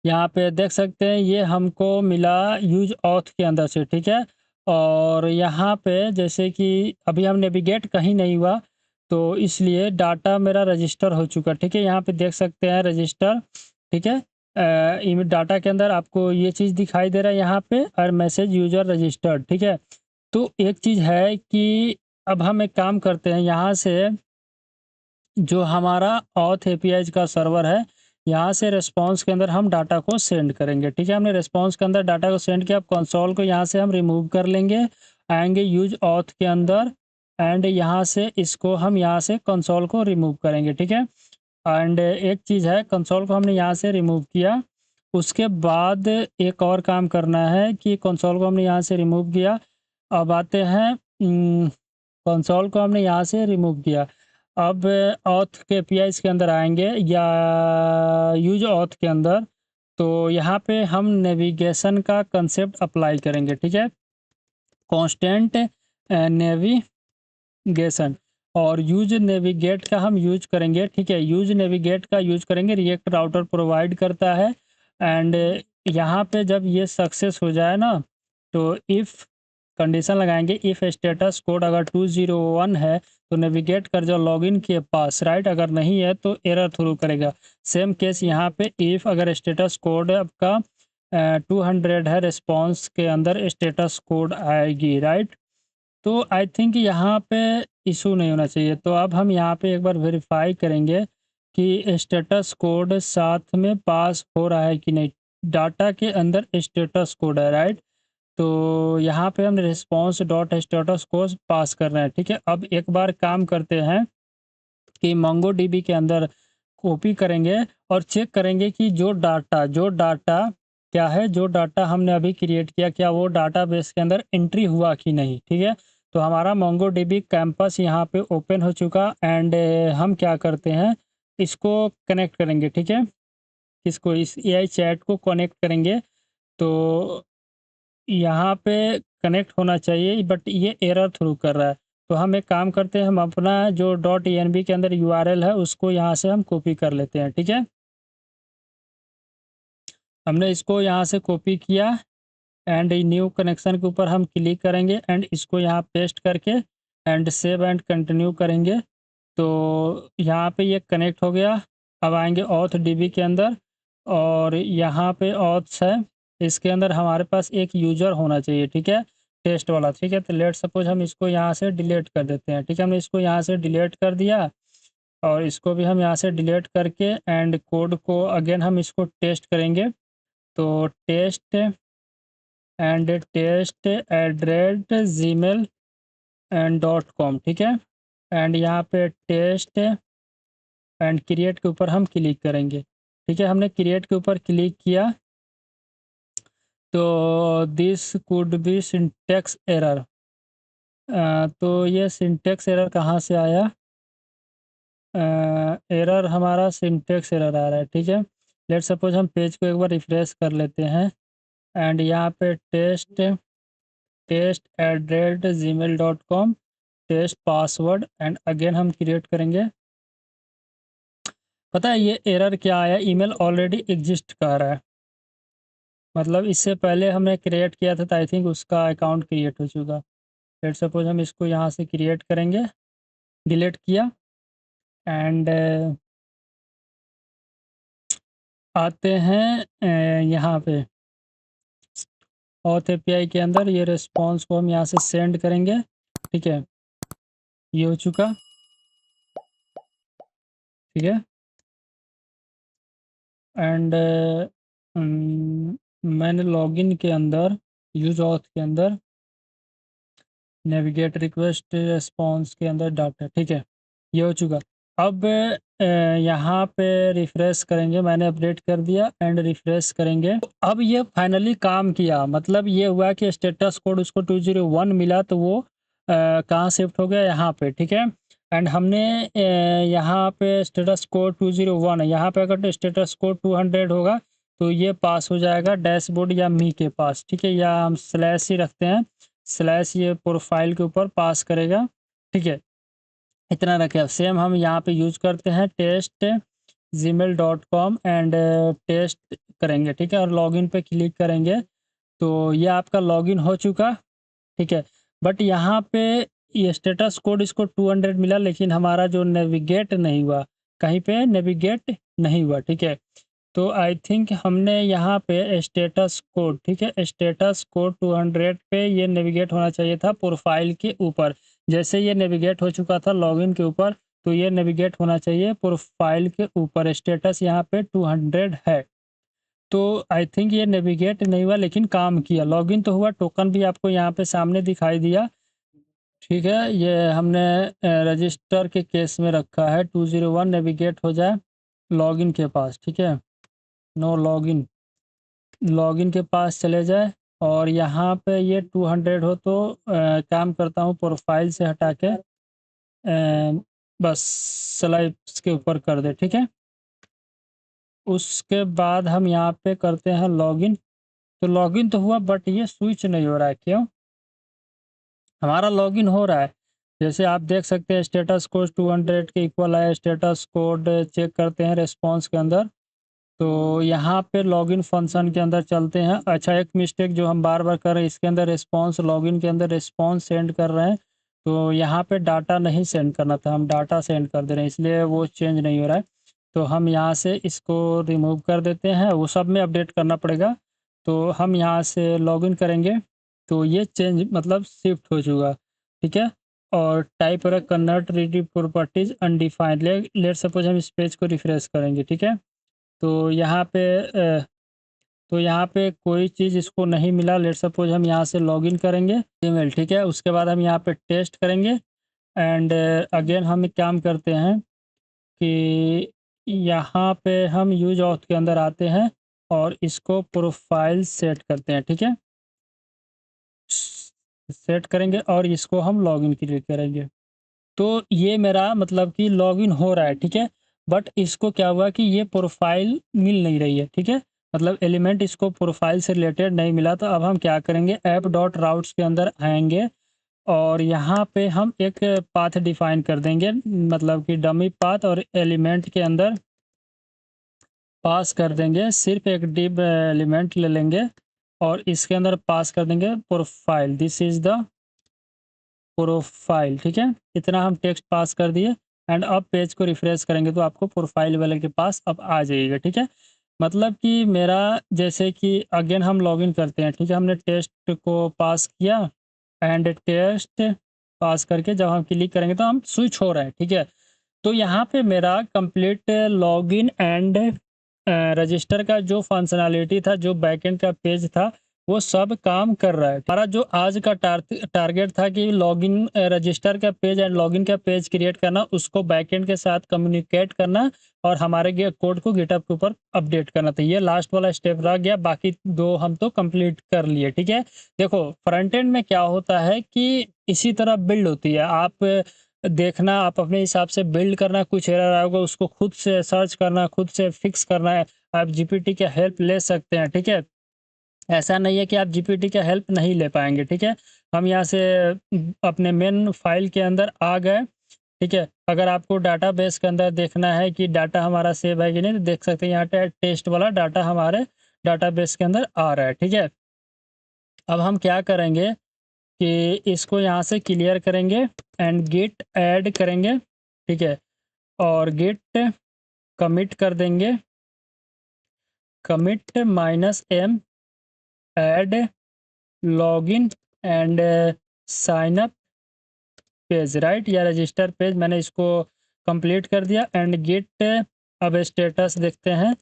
यहाँ पे देख सकते हैं ये हमको मिला यूज़ ऑथ के अंदर से, ठीक है? और यहाँ पे जैसे कि अभी हम नेविगेट कहीं नहीं हुआ, तो इसलिए डाटा मेरा रजिस्टर हो चुका, ठीक है? यहाँ पे देख सकते हैं रजिस्टर, ठीक है? इम डाटा के अंदर आपको ये चीज़ दिखाई दे रहा है यहाँ पे, और मैसेज यूज़र रजिस्टर्ड, ठीक है? तो एक चीज़ है कि अब हम एक काम करते हैं, यहाँ से जो हमारा ऑथ एपीआई का सर्वर है, यहाँ से रिस्पॉन्स के अंदर हम डाटा को सेंड करेंगे, ठीक है? हमने रिस्पॉन्स के अंदर डाटा को सेंड किया, अब कंसोल को यहाँ से हम रिमूव कर लेंगे, आएँगे यूज़ ऑथ के अंदर, एंड यहाँ से इसको हम यहाँ से कंसोल को रिमूव करेंगे, ठीक है? एंड एक चीज़ है, कंसोल को हमने यहाँ से रिमूव किया, उसके बाद एक और काम करना है कि कंसोल को हमने यहाँ से रिमूव किया। अब आते हैं, कंसोल को हमने यहाँ से रिमूव किया। अब ऑथ के एपीआईज़ के अंदर आएँगे, या यूज़ ऑथ के अंदर, तो यहाँ पे हम नेविगेशन का कंसेप्ट अप्लाई करेंगे, ठीक है? कांस्टेंट नेविगेशन, और यूज़ नेविगेट का हम यूज़ करेंगे, ठीक है? यूज़ नेविगेट का यूज़ करेंगे, रिएक्ट राउटर प्रोवाइड करता है। एंड यहाँ पे जब ये सक्सेस हो जाए ना, तो इफ़ कंडीशन लगाएँगे, इफ़ स्टेटस कोड अगर 201 है, तो नेविगेट कर जाओ लॉगिन के पास, राइट? अगर नहीं है तो एरर थ्रो करेगा। सेम केस यहाँ पे, इफ़ अगर स्टेटस कोड आपका 200 है, रिस्पॉन्स के अंदर स्टेटस कोड आएगी, राइट? तो आई थिंक यहाँ पे इशू नहीं होना चाहिए। तो अब हम यहाँ पे एक बार वेरीफाई करेंगे कि स्टेटस कोड साथ में पास हो रहा है कि नहीं। डाटा के अंदर स्टेटस कोड है, राइट? तो यहाँ पे हम रिस्पॉन्स डॉट स्टेटस को पास कर रहे हैं, ठीक है? अब एक बार काम करते हैं कि मोंगोडीबी के अंदर कॉपी करेंगे, और चेक करेंगे कि जो डाटा क्या है, जो डाटा हमने अभी क्रिएट किया, क्या वो डाटाबेस के अंदर एंट्री हुआ कि नहीं, ठीक है? तो हमारा मोंगोडीबी कैंपस यहाँ पे ओपन हो चुका, एंड हम क्या करते हैं, इसको कनेक्ट करेंगे, ठीक है? इसको, इस एआई चैट को कनेक्ट करेंगे, तो यहाँ पे कनेक्ट होना चाहिए, बट ये एरर थ्रो कर रहा है। तो हम एक काम करते हैं, हम अपना जो .env के अंदर यूआरएल है, उसको यहाँ से हम कॉपी कर लेते हैं, ठीक है? हमने इसको यहाँ से कॉपी किया, एंड न्यू कनेक्शन के ऊपर हम क्लिक करेंगे, एंड इसको यहाँ पेस्ट करके एंड सेव एंड कंटिन्यू करेंगे। तो यहाँ पे ये कनेक्ट हो गया। अब आएँगे ऑथ डीबी के अंदर, और यहाँ पे ऑथ्स है, इसके अंदर हमारे पास एक यूज़र होना चाहिए, ठीक है? टेस्ट वाला, ठीक है? तो लेट्स सपोज़ हम इसको यहाँ से डिलीट कर देते हैं, ठीक है? हमने इसको यहाँ से डिलीट कर दिया, और इसको भी हम यहाँ से डिलीट करके एंड कोड को अगेन हम इसको टेस्ट करेंगे। तो टेस्ट @gmail एंड .com, ठीक है? एंड यहाँ पे टेस्ट एंड क्रिएट के ऊपर हम क्लिक करेंगे, ठीक है? हमने क्रिएट के ऊपर क्लिक किया, तो this could be syntax error. तो ये सिंटेक्स एरर कहाँ से आया? एरर हमारा सिंटेक्स एरर आ रहा है, ठीक है। लेट सपोज हम पेज को एक बार रिफ्रेश कर लेते हैं एंड यहाँ पे test@gmail.com test password and again हम क्रिएट करेंगे। पता है ये एरर क्या आया? ईमेल ऑलरेडी एग्जिस्ट कर रहा है, मतलब इससे पहले हमने क्रिएट किया था तो आई थिंक उसका अकाउंट क्रिएट हो चुका। लेट सपोज हम इसको यहाँ से क्रिएट करेंगे, डिलीट किया एंड आते हैं यहाँ पे ऑथ एपीआई के अंदर। ये रिस्पॉन्स को हम यहाँ से सेंड करेंगे, ठीक है। ये हो चुका, ठीक है। एंड मैंने लॉगिन के अंदर यूज ऑथ के अंदर नेविगेट रिक्वेस्ट रिस्पॉन्स के अंदर डाटा, ठीक है। ये हो चुका। अब यहाँ पे रिफ्रेश करेंगे, मैंने अपडेट कर दिया एंड रिफ्रेश करेंगे। अब ये फाइनली काम किया, मतलब ये हुआ कि स्टेटस कोड उसको 201 मिला तो वो कहाँ शिफ्ट हो गया? यहाँ पे, ठीक है। एंड हमने यहाँ पे स्टेटस कोड 201 है, यहाँ पे अगर स्टेटस कोड 200 होगा तो ये पास हो जाएगा डैशबोर्ड या मी के पास, ठीक है। या हम स्लैश ही रखते हैं, स्लैश ये प्रोफाइल के ऊपर पास करेगा, ठीक है। इतना रखें। सेम हम यहाँ पे यूज करते हैं test@gmail.com एंड टेस्ट करेंगे, ठीक है। और लॉगिन पे क्लिक करेंगे तो ये आपका लॉगिन हो चुका, ठीक है। बट यहाँ पे ये स्टेटस कोड इसको 200 मिला लेकिन हमारा जो नेविगेट नहीं हुआ, कहीं पे नेविगेट नहीं हुआ, ठीक है। तो आई थिंक हमने यहाँ पे स्टेटस कोड, ठीक है, स्टेटस कोड 200 पे ये नेविगेट होना चाहिए था प्रोफाइल के ऊपर। जैसे ये नेविगेट हो चुका था लॉगिन के ऊपर, तो ये नेविगेट होना चाहिए प्रोफाइल के ऊपर। स्टेटस यहाँ पे 200 है, तो आई थिंक ये नेविगेट नहीं हुआ लेकिन काम किया। लॉगिन तो हुआ, टोकन भी आपको यहाँ पे सामने दिखाई दिया, ठीक है। ये हमने रजिस्टर के केस में रखा है 201 नेविगेट हो जाए लॉगिन के पास, ठीक है। नो लॉगिन, लॉगिन के पास चले जाए और यहाँ पे ये 200 हो तो काम करता हूँ प्रोफाइल से हटा के बस स्लाइड्स के ऊपर कर दे, ठीक है। उसके बाद हम यहाँ पे करते हैं लॉगिन। तो लॉगिन तो हुआ बट ये स्विच नहीं हो रहा है, क्यों? हमारा लॉगिन हो रहा है, जैसे आप देख सकते हैं स्टेटस कोड 200 के इक्वल है। स्टेटस कोड चेक करते हैं रिस्पॉन्स के अंदर, तो यहाँ पे लॉगिन फंक्शन के अंदर चलते हैं। अच्छा, एक मिस्टेक जो हम बार बार कर रहे हैं, इसके अंदर रिस्पॉन्स, लॉगिन के अंदर रिस्पॉन्स सेंड कर रहे हैं तो यहाँ पे डाटा नहीं सेंड करना था, हम डाटा सेंड कर दे रहे हैं, इसलिए वो चेंज नहीं हो रहा है। तो हम यहाँ से इसको रिमूव कर देते हैं, वो सब में अपडेट करना पड़ेगा। तो हम यहाँ से लॉगिन करेंगे तो ये चेंज मतलब शिफ्ट हो चुका, ठीक है। और टाइप रख कन्वर्ट रीडिव प्रॉपर्टीज अनडिफाइंड। लेट सपोज हम इस पेज को रिफ्रेश करेंगे, ठीक है। तो यहाँ पे कोई चीज़ इसको नहीं मिला। लेट सपोज हम यहाँ से लॉगिन करेंगे ईमेल, ठीक है। उसके बाद हम यहाँ पे टेस्ट करेंगे एंड अगेन हम एक काम करते हैं कि यहाँ पे हम यूज ऑथ के अंदर आते हैं और इसको प्रोफाइल सेट करते हैं, ठीक है। सेट करेंगे और इसको हम लॉगिन क्लिक करेंगे तो ये मेरा मतलब कि लॉगिन हो रहा है, ठीक है। बट इसको क्या हुआ कि ये प्रोफाइल मिल नहीं रही है, ठीक है। मतलब एलिमेंट इसको प्रोफाइल से रिलेटेड नहीं मिला। तो अब हम क्या करेंगे, ऐप डॉट राउट्स के अंदर आएंगे और यहाँ पे हम एक पाथ डिफाइन कर देंगे, मतलब कि डमी पाथ, और एलिमेंट के अंदर पास कर देंगे। सिर्फ एक डिव एलिमेंट ले लेंगे और इसके अंदर पास कर देंगे profile, this is the profile, ठीक है। इतना हम टेक्स्ट पास कर दिए एंड अब पेज को रिफ्रेश करेंगे तो आपको प्रोफाइल वाले के पास अब आ जाएगा, ठीक है। मतलब कि मेरा जैसे कि अगेन हम लॉगिन करते हैं, ठीक है। हमने टेस्ट को पास किया एंड टेस्ट पास करके जब हम क्लिक करेंगे तो हम स्विच हो रहे हैं, ठीक है। तो यहाँ पे मेरा कंप्लीट लॉगिन एंड रजिस्टर का जो फंक्शनैलिटी था, जो बैकएंड का पेज था, वो सब काम कर रहा है। हमारा जो आज का टारगेट था कि लॉगिन रजिस्टर का पेज एंड लॉगिन का पेज क्रिएट करना, उसको बैकएंड के साथ कम्युनिकेट करना और हमारे कोड को गिटहब के ऊपर अपडेट करना था। ये लास्ट वाला स्टेप रह गया, बाकी 2 हम तो कंप्लीट कर लिए। ठीक है, देखो फ्रंट एंड में क्या होता है कि इसी तरह बिल्ड होती है। आप देखना, आप अपने हिसाब से बिल्ड करना, कुछ एरर आएगा उसको खुद से सर्च करना, खुद से फिक्स करना है। आप जीपीटी का हेल्प ले सकते हैं। ठीक है, ऐसा नहीं है कि आप जीपीटी का हेल्प नहीं ले पाएंगे। ठीक है, हम यहाँ से अपने मेन फाइल के अंदर आ गए। ठीक है, अगर आपको डाटाबेस के अंदर देखना है कि डाटा हमारा सेव है कि नहीं, तो देख सकते हैं यहाँ टेस्ट वाला डाटा हमारे डाटाबेस के अंदर आ रहा है। ठीक है, अब हम क्या करेंगे कि इसको यहाँ से क्लियर करेंगे एंड गिट ऐड करेंगे। ठीक है, और गिट कमिट कर देंगे, commit -m add login and sign up page, right, या रजिस्टर पेज। मैंने इसको कंप्लीट कर दिया एंड गिट। अब स्टेटस देखते हैं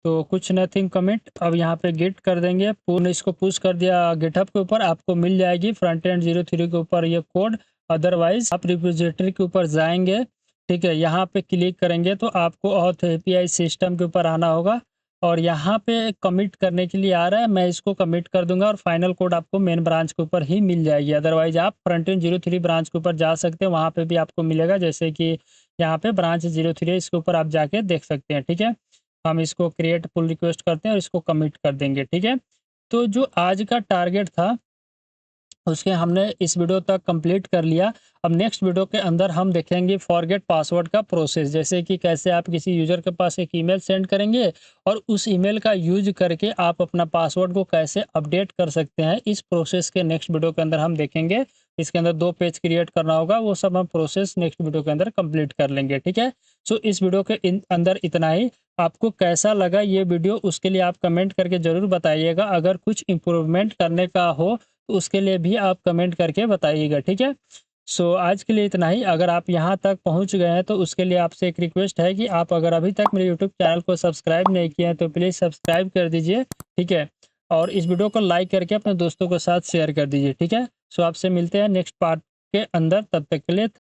तो कुछ नथिंग कमिट। अब यहाँ पे गिट कर देंगे, पूर्ण इसको पुश कर दिया गिटहब के ऊपर। आपको मिल जाएगी फ्रंट एंड 03 के ऊपर ये कोड। अदरवाइज आप रिपोजिटरी के ऊपर जाएंगे। ठीक है, यहाँ पे क्लिक करेंगे तो आपको ऑथ एपीआई सिस्टम के ऊपर आना होगा और यहाँ पे कमिट करने के लिए आ रहा है। मैं इसको कमिट कर दूंगा और फाइनल कोड आपको मेन ब्रांच के ऊपर ही मिल जाएगी। अदरवाइज आप फ्रंट एंड 03 ब्रांच के ऊपर जा सकते हैं, वहाँ पे भी आपको मिलेगा। जैसे कि यहाँ पे ब्रांच 03 इसके ऊपर आप जाके देख सकते हैं। ठीक है, हम इसको क्रिएट पुल रिक्वेस्ट करते हैं और इसको कमिट कर देंगे। ठीक है, तो जो आज का टारगेट था उसके हमने इस वीडियो तक कंप्लीट कर लिया। अब नेक्स्ट वीडियो के अंदर हम देखेंगे फॉरगेट पासवर्ड का प्रोसेस, जैसे कि कैसे आप किसी यूजर के पास एक ईमेल सेंड करेंगे और उस ईमेल का यूज करके आप अपना पासवर्ड को कैसे अपडेट कर सकते हैं। इस प्रोसेस के नेक्स्ट वीडियो के अंदर हम देखेंगे। इसके अंदर 2 पेज क्रिएट करना होगा, वो सब हम प्रोसेस नेक्स्ट वीडियो के अंदर कंप्लीट कर लेंगे। ठीक है, सो इस वीडियो के अंदर इतना ही। आपको कैसा लगा ये वीडियो, उसके लिए आप कमेंट करके ज़रूर बताइएगा। अगर कुछ इम्प्रूवमेंट करने का हो तो उसके लिए भी आप कमेंट करके बताइएगा। ठीक है, सो आज के लिए इतना ही। अगर आप यहाँ तक पहुँच गए हैं तो उसके लिए आपसे एक रिक्वेस्ट है कि आप अगर अभी तक मेरे यूट्यूब चैनल को सब्सक्राइब नहीं किए हैं तो प्लीज़ सब्सक्राइब कर दीजिए। ठीक है, और इस वीडियो को लाइक करके अपने दोस्तों के साथ शेयर कर दीजिए। ठीक है, सो आपसे मिलते हैं नेक्स्ट पार्ट के अंदर, तब तक के लिए